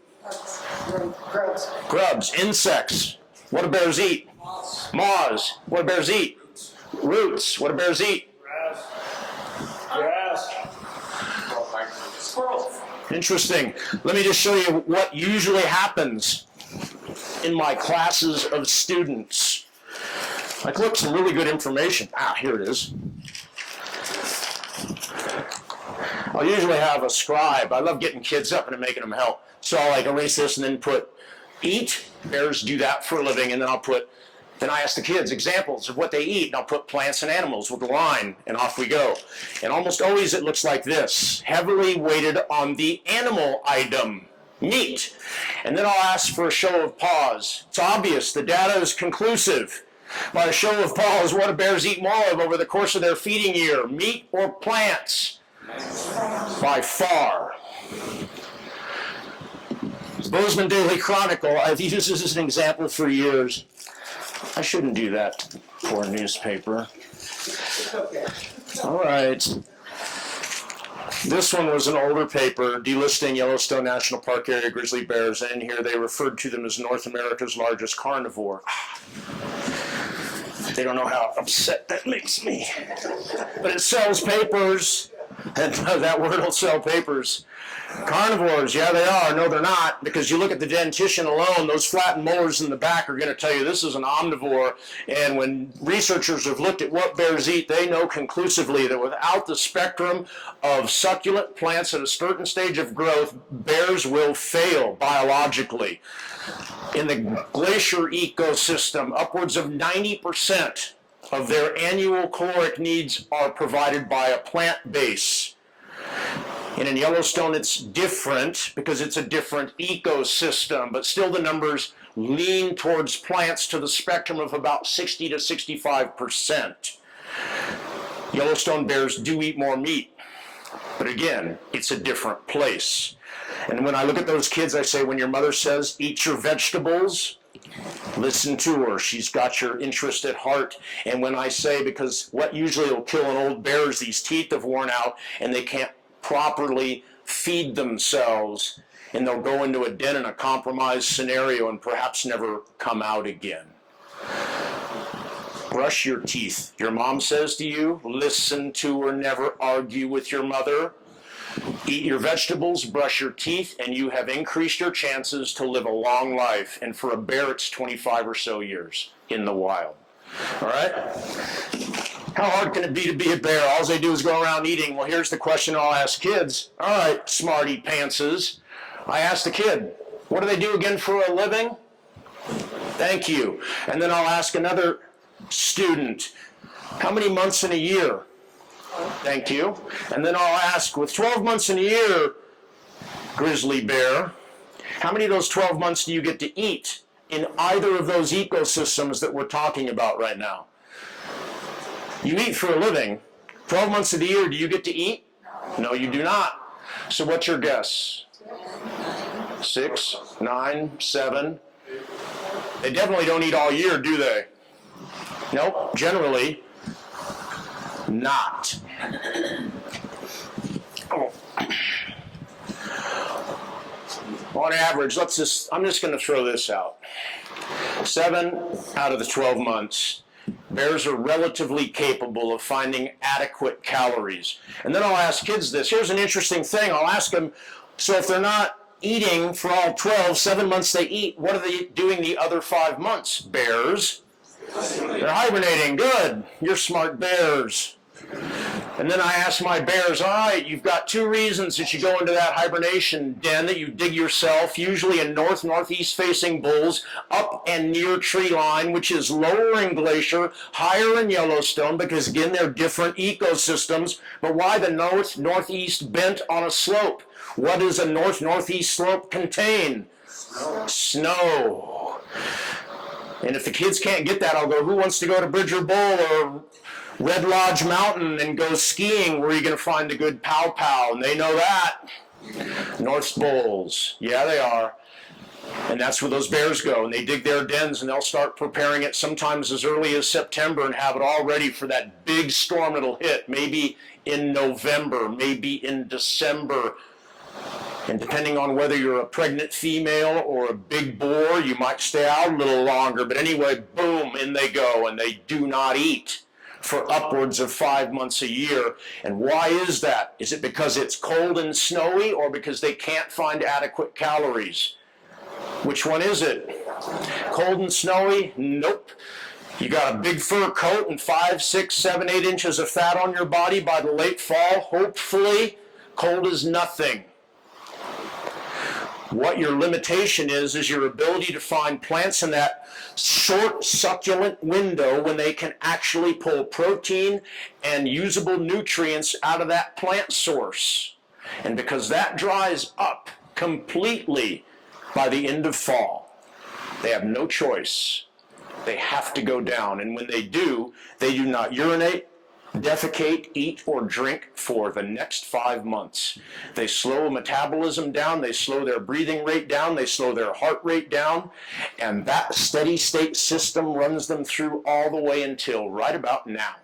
Grubs. Grubs. Insects. What do bears eat? Moths. Moths. What do bears eat? Roots. What do bears eat? Grass. Squirrels. Interesting. Let me just show you what usually happens in my classes of students. Like, look, some really good information. Here it is. I'll usually have a scribe. I love getting kids up and making them help. So I'll like erase this and then put eat. Bears do that for a living, and then then I ask the kids examples of what they eat, and I'll put plants and animals with a line, and off we go. And almost always it looks like this, heavily weighted on the animal item, meat. And then I'll ask for a show of paws. It's obvious, the data is conclusive. By a show of paws, what do bears eat more of over the course of their feeding year, meat or plants? By far. Bozeman Daily Chronicle, I've used this as an example for years. I shouldn't do that, poor newspaper. All right. This one was an older paper delisting Yellowstone National Park area grizzly bears, and in here they referred to them as North America's largest carnivore. They don't know how upset that makes me. But it sells papers, and that word will sell papers. Carnivores, yeah they are. No they're not, because you look at the dentition alone, those flattened molars in the back are going to tell you this is an omnivore. And when researchers have looked at what bears eat, they know conclusively that without the spectrum of succulent plants at a certain stage of growth, bears will fail biologically. In the glacier ecosystem, upwards of 90% of their annual caloric needs are provided by a plant base. And in Yellowstone, it's different because it's a different ecosystem, but still the numbers lean towards plants to the spectrum of about 60 to 65%. Yellowstone bears do eat more meat, but again, it's a different place. And when I look at those kids, I say, when your mother says, eat your vegetables, listen to her. She's got your interest at heart. And when I say, because what usually will kill an old bear is these teeth have worn out and they can't properly feed themselves, and they'll go into a den in a compromised scenario and perhaps never come out again. Brush your teeth. Your mom says to you, listen to her, never argue with your mother. Eat your vegetables, brush your teeth, and you have increased your chances to live a long life. And for a bear, it's 25 or so years in the wild. All right? How hard can it be to be a bear? All they do is go around eating. Well, here's the question I'll ask kids. All right, smarty pantses. I ask the kid, what do they do again for a living? Thank you. And then I'll ask another student, how many months in a year? Thank you. And then I'll ask, with 12 months in a year, grizzly bear, how many of those 12 months do you get to eat in either of those ecosystems that we're talking about right now? You eat for a living. 12 months of the year, do you get to eat? No, you do not. So what's your guess? 6, 9, 7. They definitely don't eat all year, do they? Nope, generally not. Oh. On average, I'm just going to throw this out. 7 out of the 12 months, bears are relatively capable of finding adequate calories. And then I'll ask kids this. Here's an interesting thing. I'll ask them, so if they're not eating for all 12, 7 months they eat, what are they doing the other 5 months? Bears. They're hibernating. Good. You're smart bears. And then I ask my bears, all right, you've got 2 reasons that you go into that hibernation den that you dig yourself, usually in northeast facing bowls, up and near tree line, which is lower in Glacier, higher in Yellowstone, because again, they're different ecosystems. But why the northeast bent on a slope? What does a northeast slope contain? Snow. And if the kids can't get that, I'll go, who wants to go to Bridger Bowl or Red Lodge Mountain and go skiing? Where are you going to find a good pow-pow? And they know that. North Bowls. Yeah, they are. And that's where those bears go. And they dig their dens and they'll start preparing it sometimes as early as September and have it all ready for that big storm that'll hit. Maybe in November, maybe in December. And depending on whether you're a pregnant female or a big boar, you might stay out a little longer. But anyway, boom, in they go. And they do not eat for upwards of 5 months a year. And why is that? Is it because it's cold and snowy or because they can't find adequate calories? Which one is it? Cold and snowy? Nope. You got a big fur coat and 5, 6, 7, 8 inches of fat on your body by the late fall, hopefully. Cold is nothing. What your limitation is your ability to find plants in that short succulent window when they can actually pull protein and usable nutrients out of that plant source. And because that dries up completely by the end of fall, they have no choice. They have to go down. And when they do not urinate, defecate, eat, or drink for the next 5 months. They slow metabolism down, they slow their breathing rate down, they slow their heart rate down, and that steady state system runs them through all the way until right about now.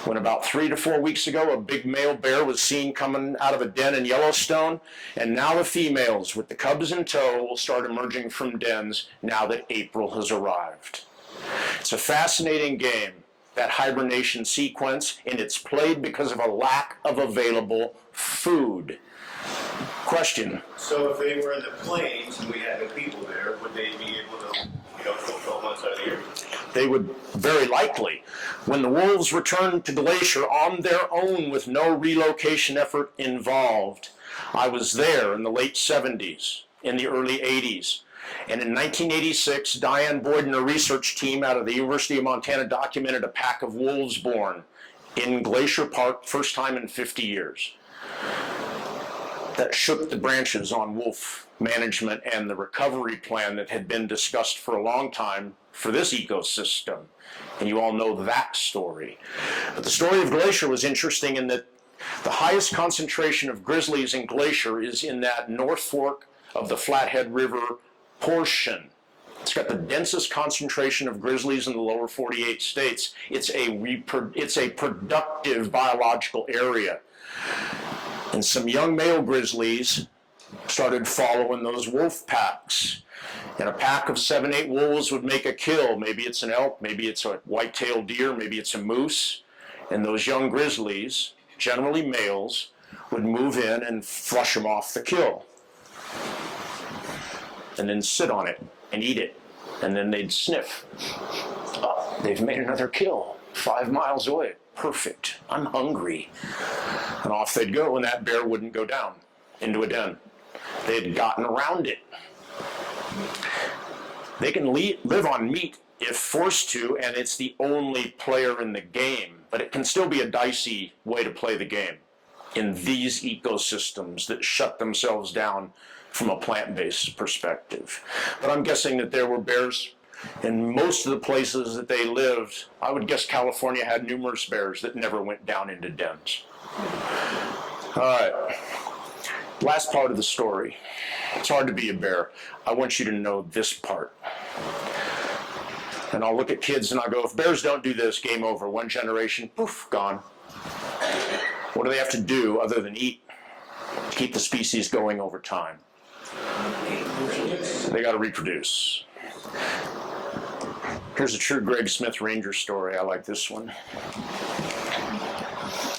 When about 3 to 4 weeks ago, a big male bear was seen coming out of a den in Yellowstone, and now the females with the cubs in tow will start emerging from dens now that April has arrived. It's a fascinating game, that hibernation sequence, and it's played because of a lack of available food. Question. So if they were in the plains and we had no people there, would they be able to, go 12 months out of the year? They would very likely. When the wolves returned to Glacier on their own with no relocation effort involved, I was there in the late 70s, in the early 80s. And in 1986, Diane Boyd and her research team out of the University of Montana documented a pack of wolves born in Glacier Park, first time in 50 years. That shook the branches on wolf management and the recovery plan that had been discussed for a long time for this ecosystem. And you all know that story. But the story of Glacier was interesting in that the highest concentration of grizzlies in Glacier is in that North Fork of the Flathead River portion. It's got the densest concentration of grizzlies in the lower 48 states. It's a productive biological area. And some young male grizzlies started following those wolf packs. And a pack of 7, 8 wolves would make a kill. Maybe it's an elk, maybe it's a white-tailed deer, maybe it's a moose. And those young grizzlies, generally males, would move in and flush them off the kill. And then sit on it and eat it. And then they'd sniff. Oh, they've made another kill 5 miles away. Perfect. I'm hungry. And off they'd go, and that bear wouldn't go down into a den. They'd gotten around it. They can live on meat if forced to, and it's the only player in the game. But it can still be a dicey way to play the game in these ecosystems that shut themselves down from a plant-based perspective. But I'm guessing that there were bears in most of the places that they lived. I would guess California had numerous bears that never went down into dens. All right, last part of the story. It's hard to be a bear. I want you to know this part. And I'll look at kids and I'll go, if bears don't do this, game over. One generation, poof, gone. What do they have to do other than eat to keep the species going over time? They got to reproduce. Here's a true Greg Smith Ranger story. I like this one.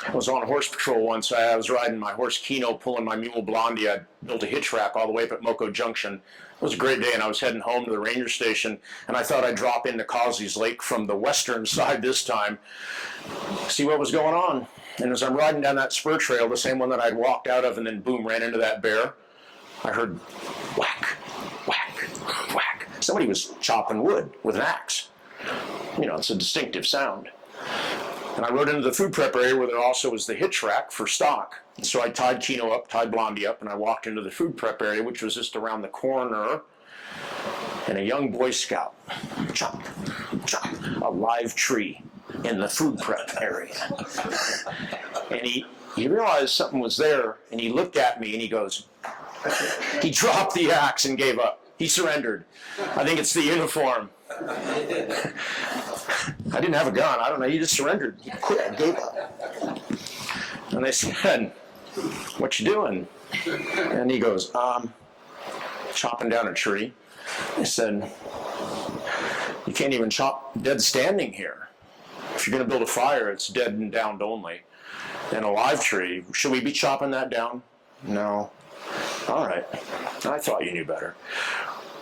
I was on horse patrol once. I was riding my horse Kino, pulling my mule Blondie. I built a hitch rack all the way up at Moco Junction. It was a great day, and I was heading home to the ranger station, and I thought I'd drop into Causey's Lake from the western side this time, see what was going on. And as I'm riding down that spur trail, the same one that I'd walked out of and then boom, ran into that bear, I heard whack, whack, whack. Somebody was chopping wood with an axe. You know, it's a distinctive sound. And I rode into the food prep area where there also was the hitch rack for stock. And so I tied Kino up, tied Blondie up, and I walked into the food prep area, which was just around the corner. And a young Boy Scout, chop, chop, a live tree in the food prep area. And he realized something was there, and he looked at me and he goes, he dropped the axe and gave up. He surrendered. I think it's the uniform. I didn't have a gun. I don't know. He just surrendered. He quit. Gave up. And they said, "What you doing?" And he goes, chopping down a tree. They said, "You can't even chop dead standing here. If you're going to build a fire, it's dead and downed only. And a live tree, should we be chopping that down?" "No." "All right. I thought you knew better.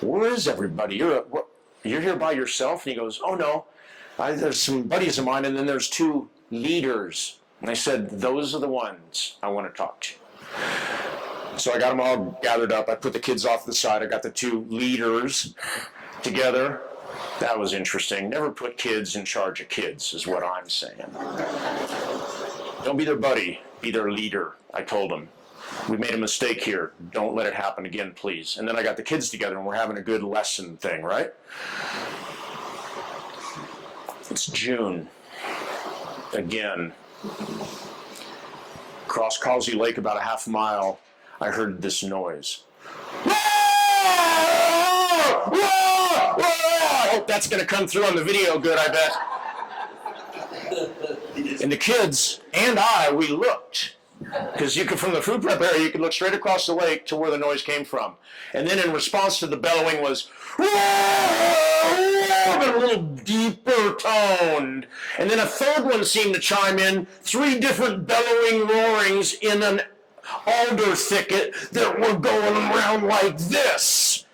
Where is everybody? You're here by yourself?" And he goes, "Oh, no. There's some buddies of mine, and then there's 2 leaders And they said, those are the ones I want to talk to. So I got them all gathered up. I put the kids off to the side. I got the two leaders together. That was interesting. Never put kids in charge of kids, is what I'm saying. Don't be their buddy, be their leader, I told them. We made a mistake here. Don't let it happen again, please. And then I got the kids together, and we're having a good lesson thing, right? It's June. Again. Across Causey Lake, about a half mile, I heard this noise. I hope that's going to come through on the video good, I bet. And the kids and I, we looked. Because you could, from the food prep area, you could look straight across the lake to where the noise came from. And then in response to the bellowing was, but a little deeper toned. And then a third one seemed to chime in, 3 different bellowing roarings in an alder thicket that were going around like this.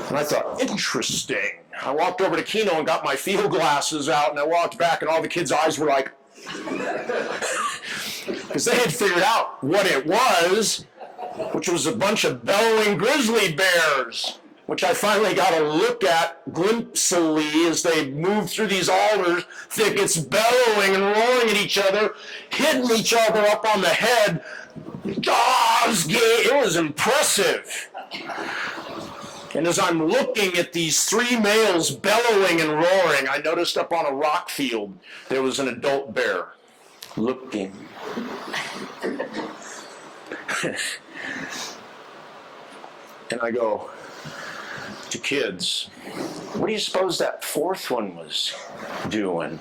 And I thought, interesting. I walked over to Keno and got my field glasses out, and I walked back, and all the kids' eyes were like, because they had figured out what it was, which was a bunch of bellowing grizzly bears, which I finally got a look at glimpsily as they moved through these alder thickets, bellowing and roaring at each other, hitting each other up on the head. It was impressive. And as I'm looking at these 3 males bellowing and roaring, I noticed up on a rock field there was an adult bear looking. And I go to kids, what do you suppose that 4th one was doing?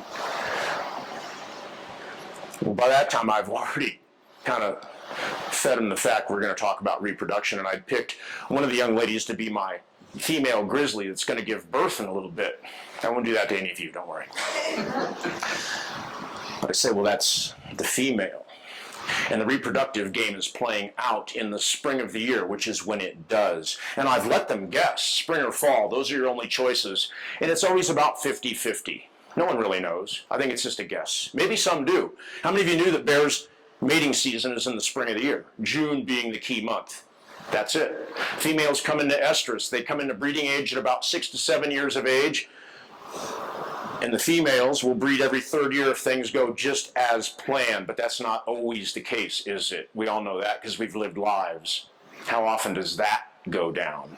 Well, by that time I've already kind of fed them the fact we're going to talk about reproduction, and I picked one of the young ladies to be my female grizzly that's going to give birth in a little bit. I won't do that to any of you, don't worry. But I say, well, that's the female. And the reproductive game is playing out in the spring of the year, which is when it does. And I've let them guess, spring or fall, those are your only choices. And it's always about 50-50. No one really knows. I think it's just a guess. Maybe some do. How many of you knew that bears' mating season is in the spring of the year? June being the key month. That's it. Females come into estrus. They come into breeding age at about 6 to 7 years of age. And the females will breed every 3rd year if things go just as planned. But that's not always the case, is it? We all know that because we've lived lives. How often does that go down?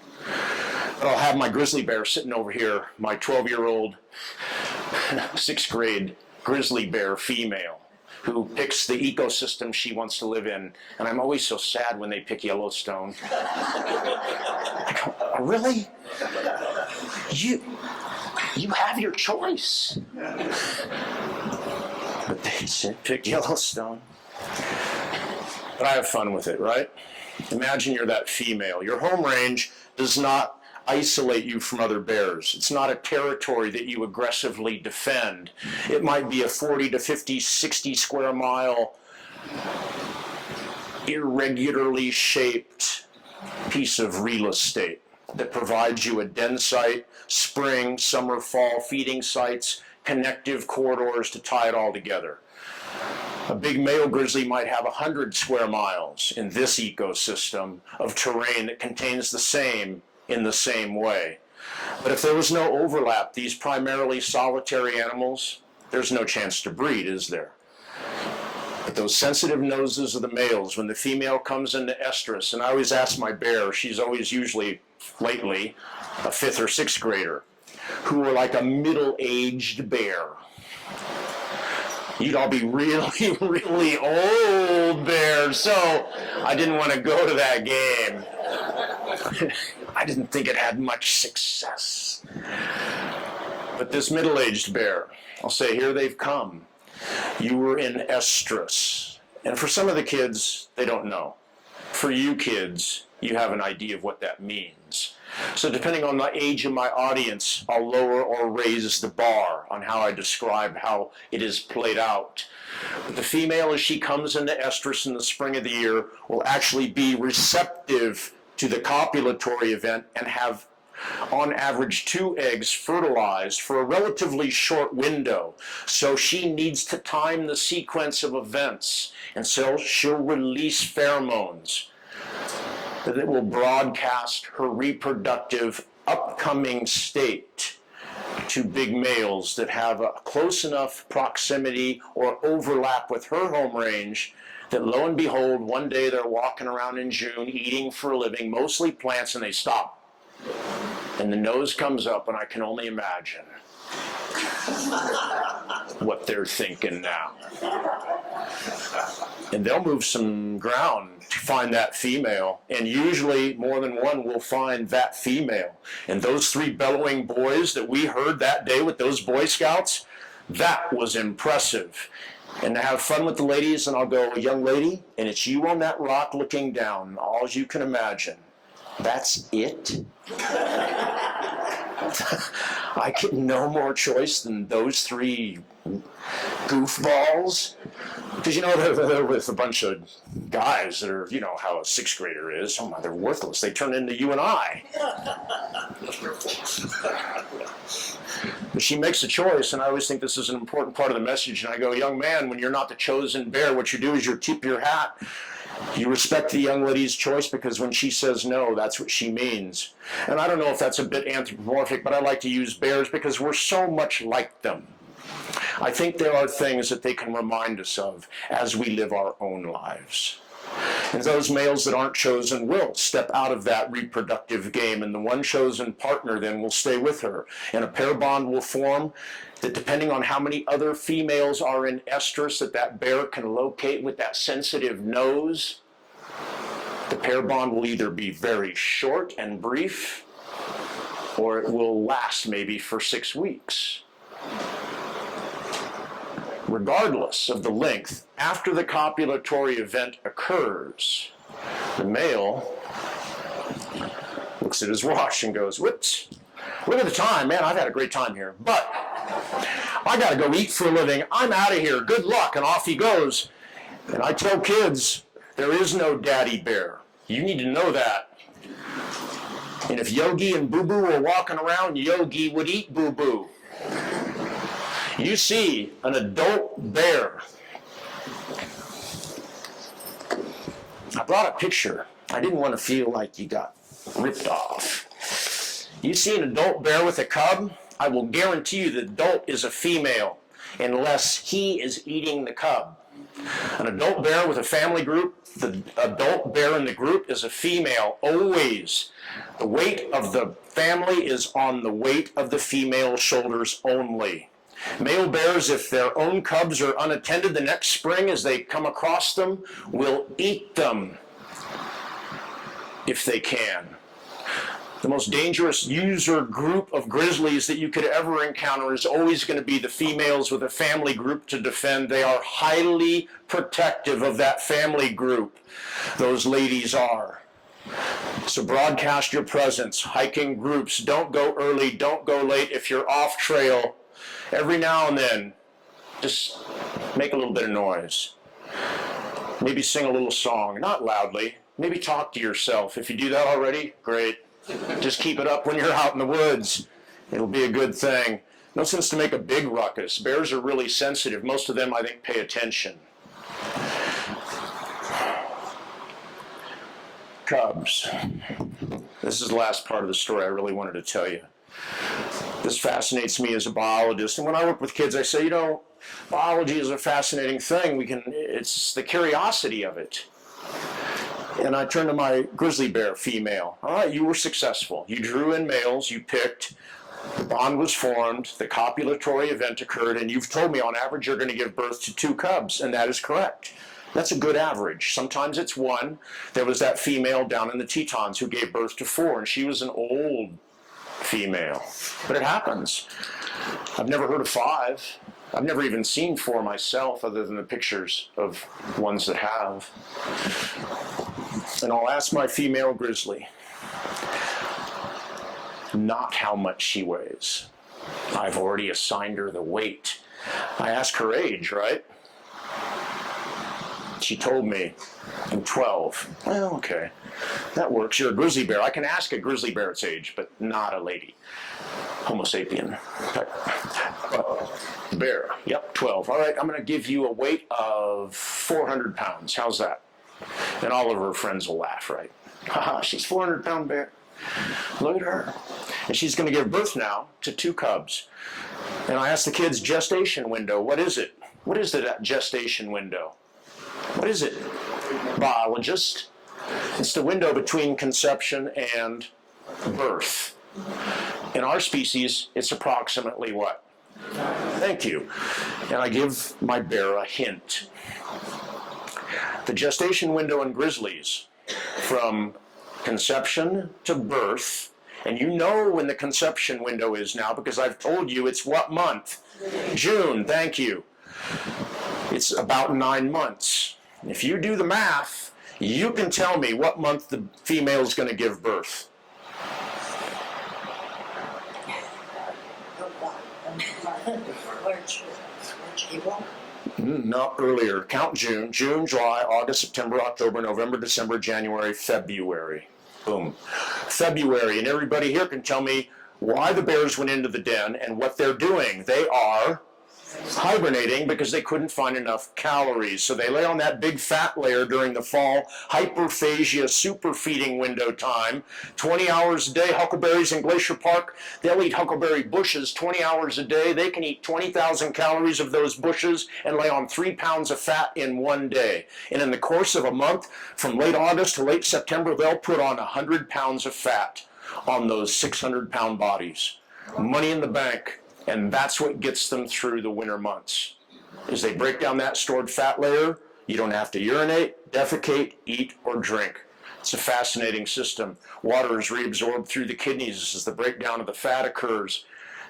But I'll have my grizzly bear sitting over here, my 12-year-old 6th grade grizzly bear female, who picks the ecosystem she wants to live in. And I'm always so sad when they pick Yellowstone. I go, oh, really? You have your choice. But they said pick Yellowstone. But I have fun with it, right? Imagine you're that female. Your home range does not isolate you from other bears. It's not a territory that you aggressively defend. It might be a 40 to 50, 60 square mile, irregularly shaped piece of real estate that provides you a den site, spring, summer, fall feeding sites, connective corridors to tie it all together. A big male grizzly might have 100 square miles in this ecosystem of terrain that contains the same in the same way. But if there was no overlap, these primarily solitary animals, there's no chance to breed, is there? But those sensitive noses of the males, when the female comes into estrus, and I always ask my bear, she's always usually, lately, a 5th or 6th grader, who are like a middle-aged bear. You'd all be really, really old bears, so I didn't want to go to that game. I didn't think it had much success. But this middle-aged bear, I'll say, here they've come. You were in estrus. And for some of the kids, they don't know. For you kids, you have an idea of what that means. So depending on the age of my audience, I'll lower or raise the bar on how I describe how it is played out. But the female, as she comes into estrus in the spring of the year, will actually be receptive to the copulatory event and have on average 2 eggs fertilized for a relatively short window. So she needs to time the sequence of events, and so she'll release pheromones that will broadcast her reproductive upcoming state to big males that have a close enough proximity or overlap with her home range that lo and behold, one day they're walking around in June eating for a living, mostly plants, and they stop. And the nose comes up, and I can only imagine what they're thinking now. And they'll move some ground to find that female, and usually more than one will find that female. And those 3 bellowing boys that we heard that day with those Boy Scouts, that was impressive. And to have fun with the ladies, and I'll go, young lady, and it's you on that rock looking down, all you can imagine. That's it? I get no more choice than those 3 goofballs. Because, you know, they're with a bunch of guys that are, you know, how a 6th grader is. Oh my, they're worthless. They turn into you and I. But she makes a choice, and I always think this is an important part of the message. And I go, young man, when you're not the chosen bear, what you do is you tip your hat. You respect the young lady's choice, because when she says no, that's what she means. And I don't know if that's a bit anthropomorphic, but I like to use bears because we're so much like them. I think there are things that they can remind us of as we live our own lives. And those males that aren't chosen will step out of that reproductive game, and the one chosen partner then will stay with her. And a pair bond will form that, depending on how many other females are in estrus that bear can locate with that sensitive nose, the pair bond will either be very short and brief, or it will last maybe for 6 weeks. Regardless of the length, after the copulatory event occurs, the male looks at his watch and goes, whoops, look at the time, man, I've had a great time here, but I gotta go eat for a living, I'm out of here, good luck, and off he goes. And I tell kids, there is no daddy bear. You need to know that. And if Yogi and Boo Boo were walking around, Yogi would eat Boo Boo. You see an adult bear. I brought a picture. I didn't want to feel like you got ripped off. You see an adult bear with a cub, I will guarantee you the adult is a female unless he is eating the cub. An adult bear with a family group, the adult bear in the group is a female, always. The weight of the family is on the weight of the female shoulders only. Male bears, if their own cubs are unattended the next spring as they come across them, will eat them if they can. The most dangerous user group of grizzlies that you could ever encounter is always going to be the females with a family group to defend. They are highly protective of that family group. Those ladies are. So broadcast your presence. Hiking groups, don't go early, don't go late. If you're off trail, every now and then, just make a little bit of noise. Maybe sing a little song, not loudly. Maybe talk to yourself. If you do that already, great. Just keep it up when you're out in the woods. It'll be a good thing. No sense to make a big ruckus. Bears are really sensitive. Most of them, I think, pay attention. Cubs. This is the last part of the story I really wanted to tell you. This fascinates me as a biologist. And when I work with kids, I say, you know, biology is a fascinating thing. It's the curiosity of it. And I turn to my grizzly bear female. All right, you were successful. You drew in males, you picked, the bond was formed, the copulatory event occurred, and you've told me on average you're going to give birth to 2 cubs, and that is correct. That's a good average. Sometimes it's 1. There was that female down in the Tetons who gave birth to 4, and she was an old female. But it happens. I've never heard of 5. I've never even seen 4 myself, other than the pictures of ones that have. And I'll ask my female grizzly, not how much she weighs. I've already assigned her the weight. I ask her age, right? She told me, I'm 12. Well, okay, that works. You're a grizzly bear. I can ask a grizzly bear its age, but not a lady. Homo sapien. Bear, yep, 12. All right, I'm going to give you a weight of 400 pounds. How's that? And all of her friends will laugh, right? Haha, she's 400-pound bear. Look at her. And she's going to give birth now to 2 cubs. And I asked the kids, gestation window, what is it? What is that gestation window? What is it, biologist? It's the window between conception and birth. In our species, it's approximately what? Thank you. And I give my bear a hint. The gestation window in grizzlies, from conception to birth, and you know when the conception window is now because I've told you it's what month? June, thank you. It's about 9 months. If you do the math, you can tell me what month the female is going to give birth. No, earlier. Count June. June, July, August, September, October, November, December, January, February. Boom. February. And everybody here can tell me why the bears went into the den and what they're doing. They are hibernating because they couldn't find enough calories. So they lay on that big fat layer during the fall, hyperphagia, super feeding window time, 20 hours a day. Huckleberries in Glacier Park, they'll eat huckleberry bushes 20 hours a day. They can eat 20,000 calories of those bushes and lay on 3 pounds of fat in one day. And in the course of a month, from late August to late September, they'll put on 100 pounds of fat on those 600-pound bodies. Money in the bank. And that's what gets them through the winter months. As they break down that stored fat layer, you don't have to urinate, defecate, eat, or drink. It's a fascinating system. Water is reabsorbed through the kidneys as the breakdown of the fat occurs.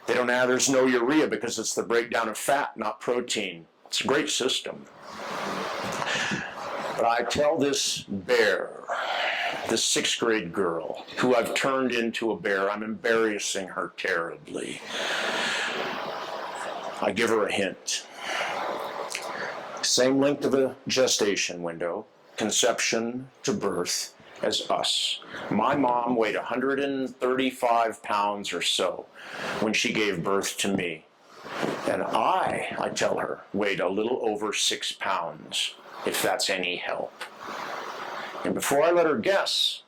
There's no urea because it's the breakdown of fat, not protein. It's a great system. But I tell this bear, this 6th grade girl, who I've turned into a bear, I'm embarrassing her terribly. I give her a hint. Same length of a gestation window, conception to birth, as us. My mom weighed 135 pounds or so when she gave birth to me. And I tell her, weighed a little over 6 pounds, if that's any help. And before I let her guess,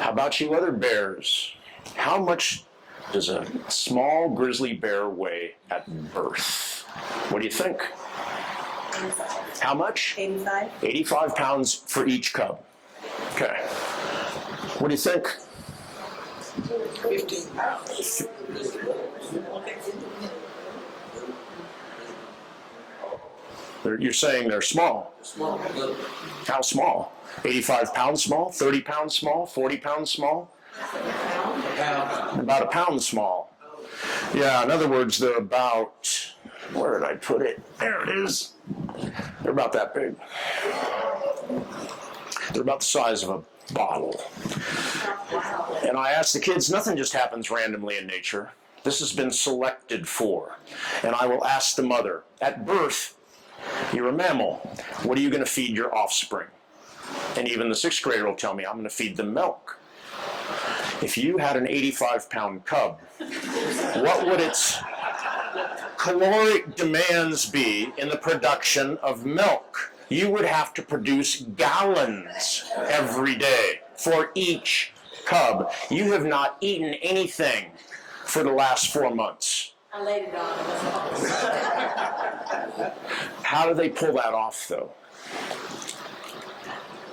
how about you other bears? How much does a small grizzly bear weigh at birth? What do you think? 85. How much? 85. 85 pounds for each cub. Okay. What do you think? 15 pounds. You're saying they're small. Small. How small? 85 pounds small? 30 pounds small? 40 pounds small? About a pound small. Yeah, in other words, they're about, where did I put it? There it is. They're about that big. They're about the size of a bottle. And I asked the kids, nothing just happens randomly in nature. This has been selected for. And I will ask the mother, at birth, you're a mammal. What are you going to feed your offspring? And even the 6th grader will tell me, I'm going to feed them milk. If you had an 85-pound cub, what would its caloric demands be in the production of milk? You would have to produce gallons every day for each cub. You have not eaten anything for the last 4 months. I laid it on. How do they pull that off, though?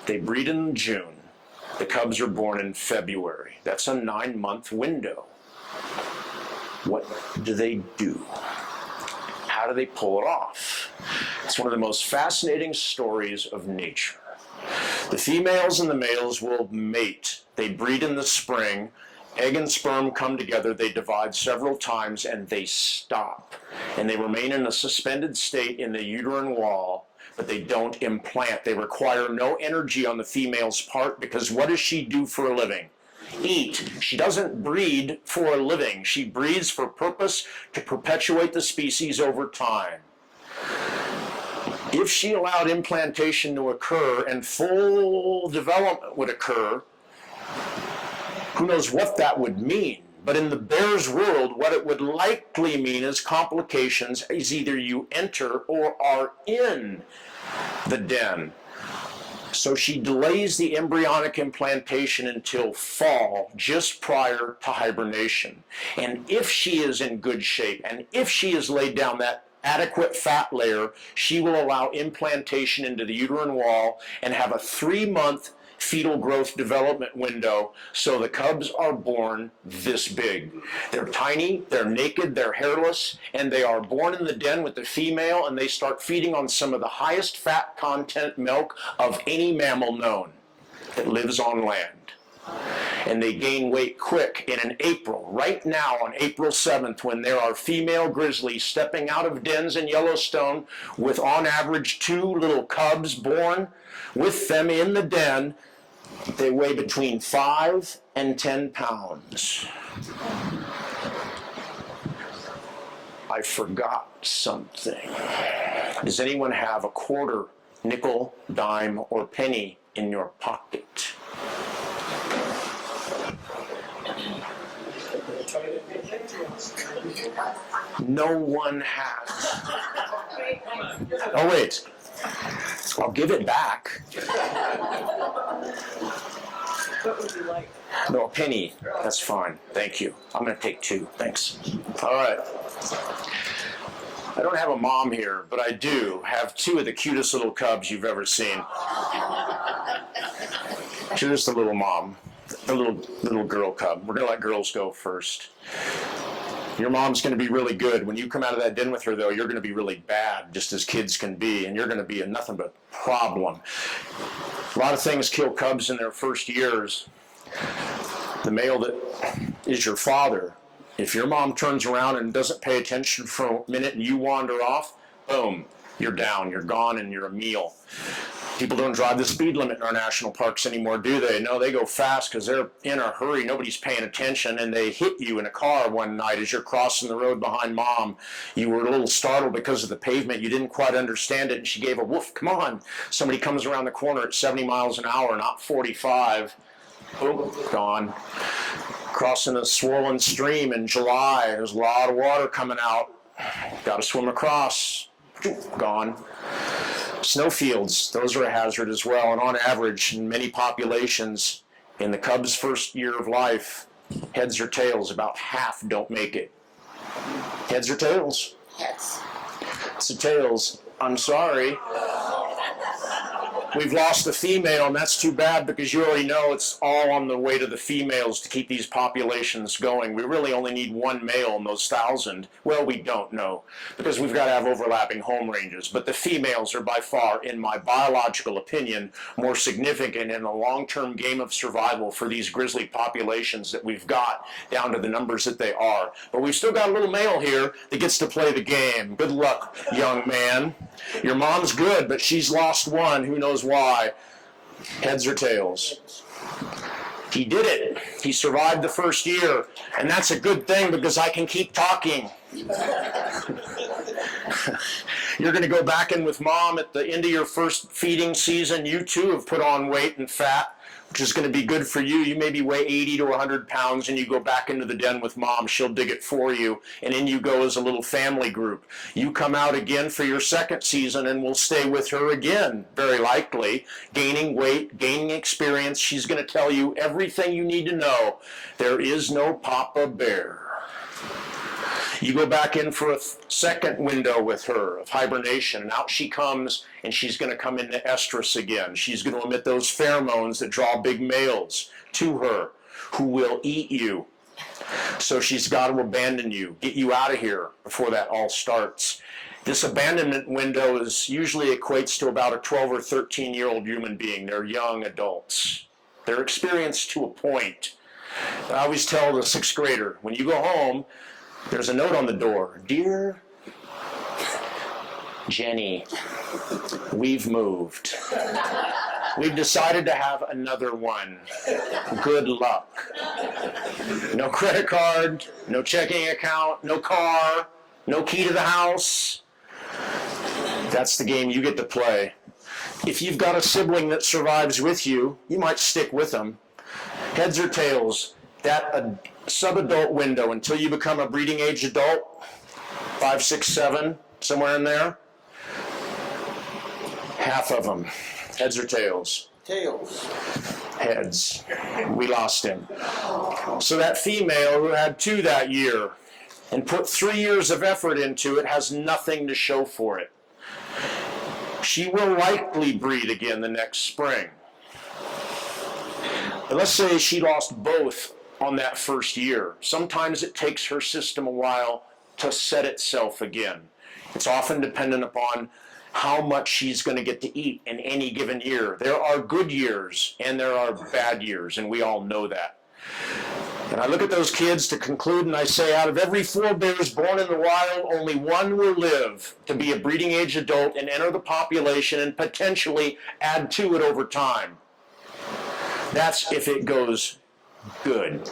They breed in June. The cubs are born in February. That's a 9-month window. What do they do? How do they pull it off? It's one of the most fascinating stories of nature. The females and the males will mate. They breed in the spring. Egg and sperm come together, they divide several times, and they stop. And they remain in a suspended state in the uterine wall, but they don't implant. They require no energy on the female's part, because what does she do for a living? Eat. She doesn't breed for a living. She breeds for purpose to perpetuate the species over time. If she allowed implantation to occur and full development would occur, who knows what that would mean? But in the bear's world, what it would likely mean is complications is either you enter or are in the den. So she delays the embryonic implantation until fall, just prior to hibernation. And if she is in good shape, and if she has laid down that adequate fat layer, she will allow implantation into the uterine wall and have a 3-month fetal growth development window, so the cubs are born this big. They're tiny, they're naked, they're hairless, and they are born in the den with the female, and they start feeding on some of the highest fat content milk of any mammal known that lives on land. And they gain weight quick. And in April, right now on April 7th, when there are female grizzlies stepping out of dens in Yellowstone with on average 2 little cubs born with them in the den, they weigh between 5 and 10 pounds. I forgot something. Does anyone have a quarter, nickel, dime, or penny in your pocket? No one has. Oh, wait. I'll give it back. What would you like? No, a penny. That's fine. Thank you. I'm going to take 2. Thanks. All right. I don't have a mom here, but I do have 2 of the cutest little cubs you've ever seen. Here's the little mom, the little girl cub. We're going to let girls go first. Your mom's going to be really good. When you come out of that den with her, though, you're going to be really bad, just as kids can be, and you're going to be a nothing but problem. A lot of things kill cubs in their first years. The male that is your father, if your mom turns around and doesn't pay attention for a minute and you wander off, boom, you're down, you're gone, and you're a meal. People don't drive the speed limit in our national parks anymore, do they? No, they go fast because they're in a hurry. Nobody's paying attention, and they hit you in a car one night as you're crossing the road behind mom. You were a little startled because of the pavement. You didn't quite understand it, and she gave a woof. Come on. Somebody comes around the corner at 70 miles an hour, not 45. Boom, gone. Crossing a swollen stream in July. There's a lot of water coming out. Got to swim across. Gone. Snowfields, those are a hazard as well. And on average, in many populations, in the cub's first year of life, heads or tails, about half don't make it. Heads or tails? Heads. It's the tails. I'm sorry. We've lost the female, and that's too bad because you already know it's all on the way to the females to keep these populations going. We really only need 1 male in those 1,000. Well, we don't know because we've got to have overlapping home ranges. But the females are by far, in my biological opinion, more significant in the long-term game of survival for these grizzly populations that we've got down to the numbers that they are. But we've still got a little male here that gets to play the game. Good luck, young man. Your mom's good, but she's lost 1. Who knows why? Heads or tails? He did it. He survived the first year, and that's a good thing because I can keep talking. You're going to go back in with mom at the end of your first feeding season. You too have put on weight and fat, which is going to be good for you. You maybe weigh 80 to 100 pounds, and you go back into the den with mom. She'll dig it for you, and in you go as a little family group. You come out again for your second season, and we'll stay with her again, very likely, gaining weight, gaining experience. She's going to tell you everything you need to know. There is no Papa Bear. You go back in for a second window with her of hibernation, and out she comes, and she's going to come into estrus again. She's going to emit those pheromones that draw big males to her who will eat you. So she's got to abandon you, get you out of here before that all starts. This abandonment window usually equates to about a 12 or 13-year-old human being. They're young adults. They're experienced to a point. I always tell the 6th grader, when you go home, there's a note on the door. Dear Jenny, we've moved. We've decided to have another one. Good luck. No credit card, no checking account, no car, no key to the house. That's the game you get to play. If you've got a sibling that survives with you, you might stick with them. Heads or tails, that sub-adult window until you become a breeding age adult, 5, 6, 7, somewhere in there, half of them, heads or tails? Tails. Heads. We lost him. So that female who had 2 that year and put 3 years of effort into it has nothing to show for it. She will likely breed again the next spring. But let's say she lost both on that first year. Sometimes it takes her system a while to set itself again. It's often dependent upon how much she's going to get to eat in any given year. There are good years and there are bad years, and we all know that. And I look at those kids to conclude and I say, out of every 4 bears born in the wild, only 1 will live to be a breeding age adult and enter the population and potentially add to it over time. That's if it goes good.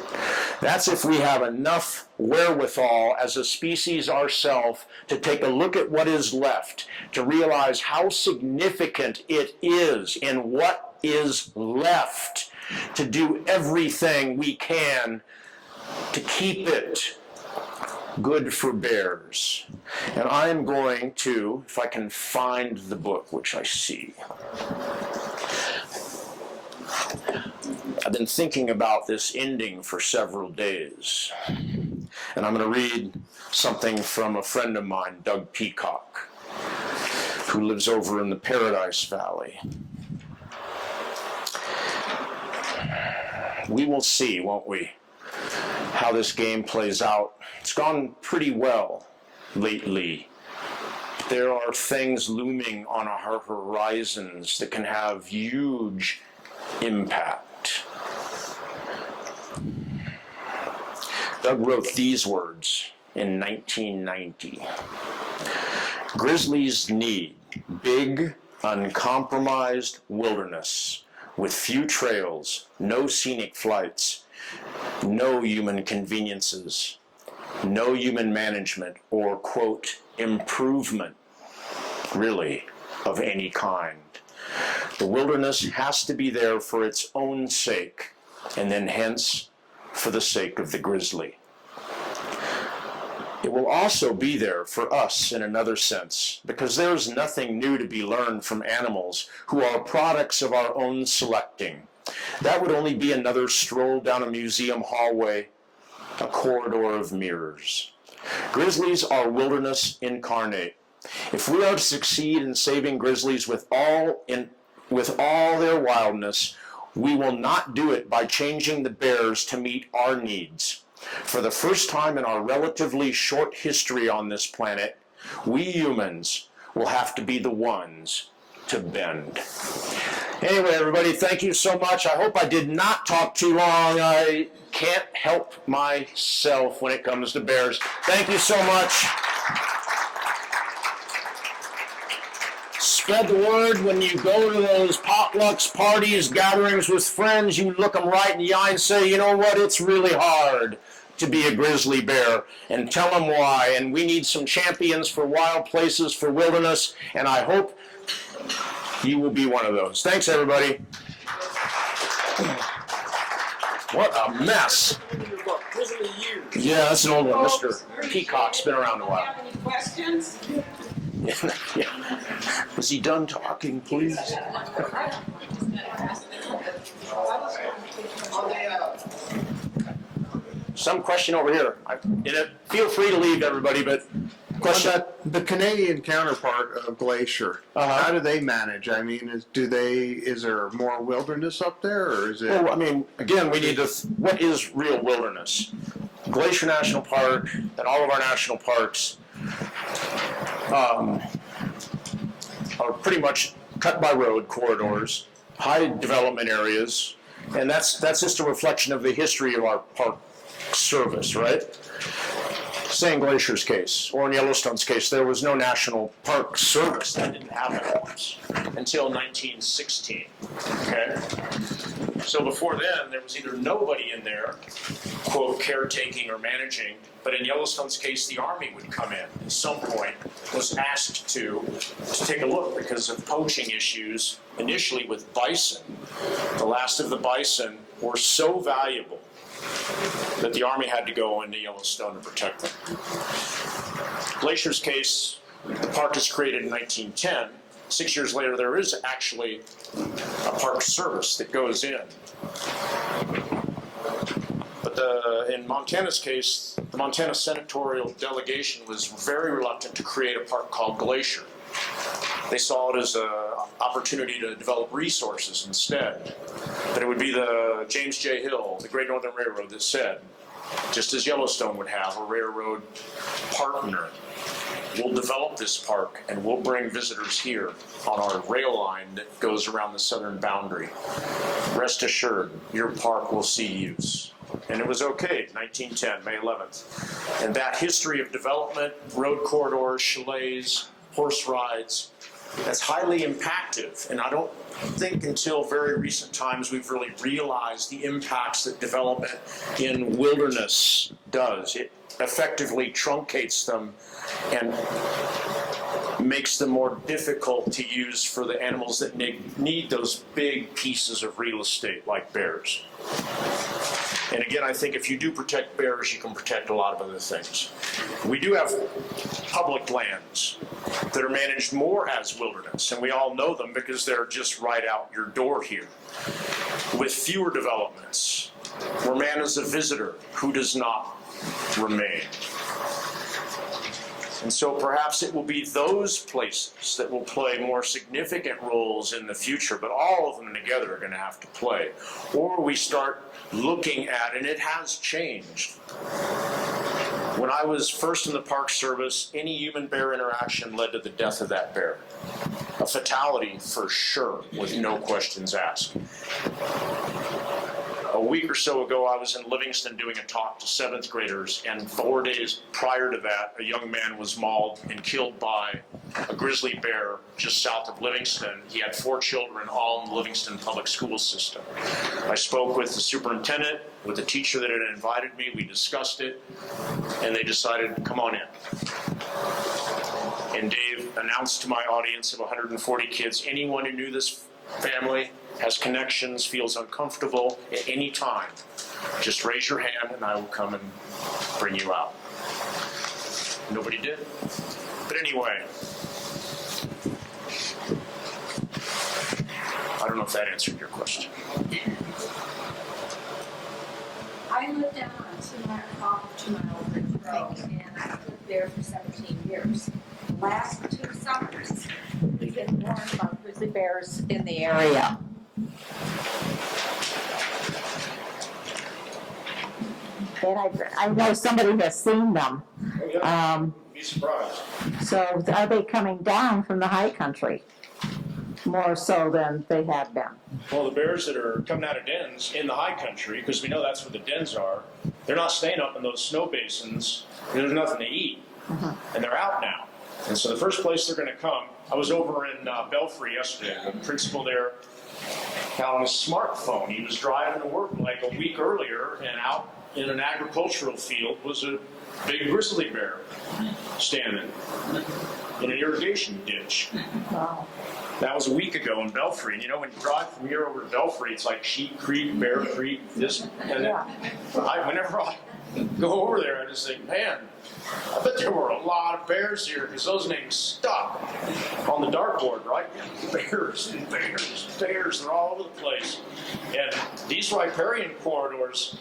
That's if we have enough wherewithal as a species ourselves to take a look at what is left, to realize how significant it is and what is left, to do everything we can to keep it good for bears. And I'm going to, if I can find the book, which I see. I've been thinking about this ending for several days. And I'm going to read something from a friend of mine, Doug Peacock, who lives over in the Paradise Valley. We will see, won't we, how this game plays out. It's gone pretty well lately. There are things looming on our horizons that can have huge impact. Doug wrote these words in 1990. Grizzlies need big, uncompromised wilderness with few trails, no scenic flights, no human conveniences, no human management or, quote, improvement, really, of any kind. The wilderness has to be there for its own sake, and then hence for the sake of the grizzly. It will also be there for us in another sense, because there's nothing new to be learned from animals who are products of our own selecting. That would only be another stroll down a museum hallway, a corridor of mirrors. Grizzlies are wilderness incarnate. If we are to succeed in saving grizzlies with all their wildness, we will not do it by changing the bears to meet our needs. For the first time in our relatively short history on this planet, we humans will have to be the ones to bend. Anyway, everybody, thank you so much. I hope I did not talk too long. I can't help myself when it comes to bears. Thank you so much. Spread the word. When you go to those potlucks, parties, gatherings with friends, you look them right in the eye and say, you know what, it's really hard to be a grizzly bear, and tell them why. And we need some champions for wild places, for wilderness, and I hope you will be one of those. Thanks, everybody. What a mess. Yeah, that's an old one. Mr. Peacock's been around a while. Have any questions? Yeah. Was he done talking, please? Some question over here. Feel free to leave, everybody, but question. The Canadian counterpart of Glacier, how do they manage? I mean, is there more wilderness up there, or is it? Well, I mean, again, we need to, what is real wilderness? Glacier National Park and all of our national parks are pretty much cut by road corridors, high development areas, and that's just a reflection of the history of our park service, right? Say in Glacier's case, or in Yellowstone's case, there was no national park service. That didn't happen until 1916, okay? So before then, there was either nobody in there, quote, caretaking or managing, but in Yellowstone's case, the Army would come in at some point, was asked to take a look because of poaching issues, initially with bison. The last of the bison were so valuable that the Army had to go into Yellowstone to protect them. Glacier's case, the park was created in 1910. 6 years later, there is actually a park service that goes in. But in Montana's case, the Montana senatorial delegation was very reluctant to create a park called Glacier. They saw it as an opportunity to develop resources instead. But it would be the James J. Hill, the Great Northern Railroad, that said, just as Yellowstone would have a railroad partner, we'll develop this park and we'll bring visitors here on our rail line that goes around the southern boundary. Rest assured, your park will see use. And it was okay, 1910, May 11th. And that history of development, road corridors, chalets, horse rides, that's highly impactive. And I don't think until very recent times we've really realized the impacts that development in wilderness does. It effectively truncates them and makes them more difficult to use for the animals that need those big pieces of real estate like bears. And again, I think if you do protect bears, you can protect a lot of other things. We do have public lands that are managed more as wilderness, and we all know them because they're just right out your door here. With fewer developments, where man is a visitor who does not remain. And so perhaps it will be those places that will play more significant roles in the future, but all of them together are going to have to play. Or we start looking at, and it has changed. When I was first in the Park Service, any human-bear interaction led to the death of that bear. A fatality for sure, with no questions asked. A week or so ago, I was in Livingston doing a talk to 7th graders, and 4 days prior to that, a young man was mauled and killed by a grizzly bear just south of Livingston. He had 4 children, all in the Livingston public school system. I spoke with the superintendent, with the teacher that had invited me. We discussed it, and they decided to come on in. And Dave announced to my audience of 140 kids, anyone who knew this family, has connections, feels uncomfortable at any time, just raise your hand and I will come and bring you out. Nobody did. But anyway, I don't know if that answered your question. I lived down on 2 Mile Ridge Road, and I lived there for 17 years. The last 2 summers, we've been warned about grizzly bears in the area. And I know somebody has seen them. Oh, yeah. Be surprised. So are they coming down from the high country more so than they have been? Well, the bears that are coming out of dens in the high country, because we know that's where the dens are, they're not staying up in those snow basins. There's nothing to eat. And they're out now. And so the first place they're going to come, I was over in Belfry yesterday. The principal there had on his smartphone. He was driving to work like a week earlier, and out in an agricultural field was a big grizzly bear standing in an irrigation ditch. Wow. That was a week ago in Belfry. And you know, when you drive from here over to Belfry, it's like Sheep Creek, Bear Creek, this, and then whenever I go over there, I just think, man, I bet there were a lot of bears here because those names stuck on the dartboard, right? Bears and bears, bears, they're all over the place. And these riparian corridors,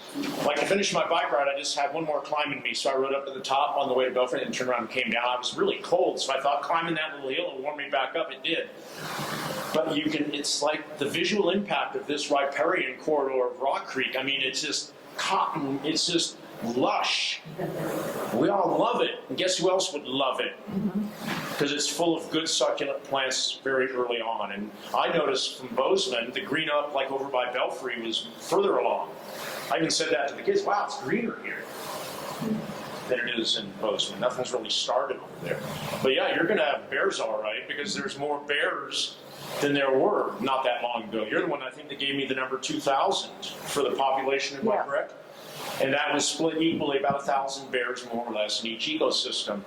like to finish my bike ride, I just had one more climb in me, so I rode up to the top on the way to Belfry and turned around and came down. I was really cold, so I thought climbing that little hill would warm me back up. It did. But you can, it's like the visual impact of this riparian corridor of Rock Creek. I mean, it's just cotton, it's just lush. We all love it. And guess who else would love it? Because it's full of good succulent plants very early on. And I noticed from Bozeman, the green up like over by Belfry was further along. I even said that to the kids, wow, it's greener here. than it is in Bozeman. Nothing's really started over there. But yeah, you're gonna have bears all right, because there's more bears than there were not that long ago. You're the one, I think, that gave me the number 2,000 for the population, am I Yeah. correct? And that was split equally, about 1,000 bears more or less in each ecosystem.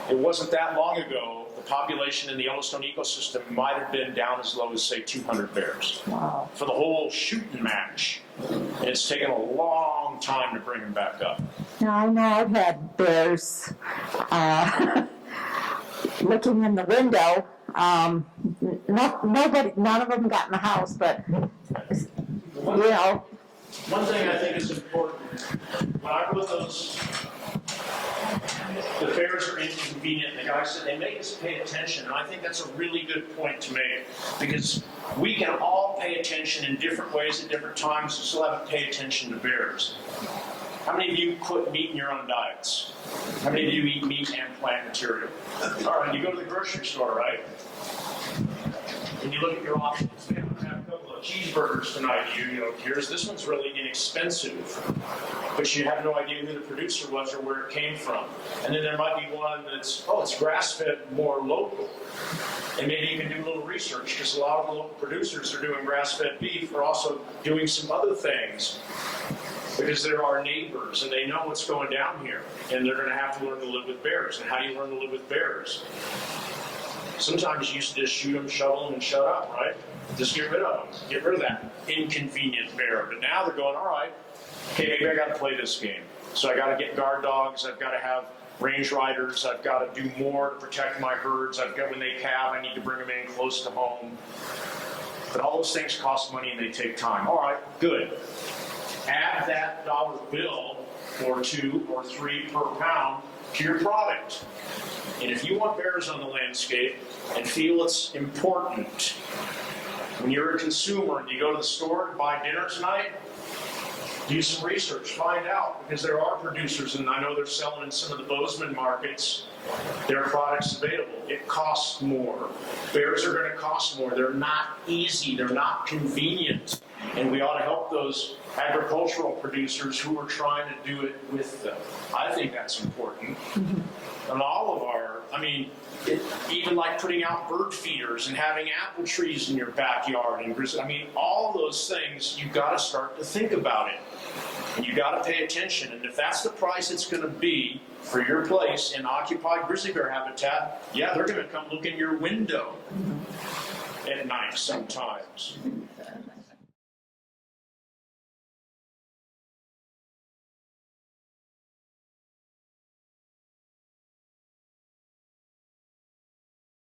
It wasn't that long ago, the population in the Yellowstone ecosystem might have been down as low as, say, 200 bears Wow. for the whole shooting match. And it's taken a long time to bring them back up. Now, I know I've had bears looking in the window. None of them got in the house, but, you know, One thing I think is important, when I wrote those, the bears are inconvenient, the guy said they make us pay attention, and I think that's a really good point to make, because we can all pay attention in different ways at different times and still haven't paid attention to bears. How many of you put meat in your own diets? How many of you eat meat and plant material? All right, you go to the grocery store, right? And you look at your options. Man, I'm gonna have a couple of cheeseburgers tonight. You know, here's this one's really inexpensive, but you have no idea who the producer was or where it came from. And then there might be one that's, oh, it's grass-fed, more local. And maybe you can do a little research, because a lot of the local producers are doing grass-fed beef, are also doing some other things, because they're our neighbors and they know what's going down here, and they're going to have to learn to live with bears. And how do you learn to live with bears? Sometimes you used to just shoot them, shovel them, and shut up, right? Just get rid of them. Get rid of that inconvenient bear. But now they're going, all right, okay, maybe I got to play this game. So I got to get guard dogs. I've got to have range riders. I've got to do more to protect my herds. I've got, when they calve, I need to bring them in close to home. But all those things cost money and they take time. All right, good. Add that dollar bill or 2 or 3 per pound to your product. And if you want bears on the landscape and feel it's important, when you're a consumer and you go to the store to buy dinner tonight, do some research, find out, because there are producers, and I know they're selling in some of the Bozeman markets, their products available. It costs more. Bears are going to cost more. They're not easy. They're not convenient. And we ought to help those agricultural producers who are trying to do it with them. I think that's important. And all of our, I mean, even like putting out bird feeders and having apple trees in your backyard, and I mean, all those things, you've got to start to think about it. And you've got to pay attention. And if that's the price it's going to be for your place in occupied grizzly bear habitat, yeah, they're going to come look in your window at night sometimes.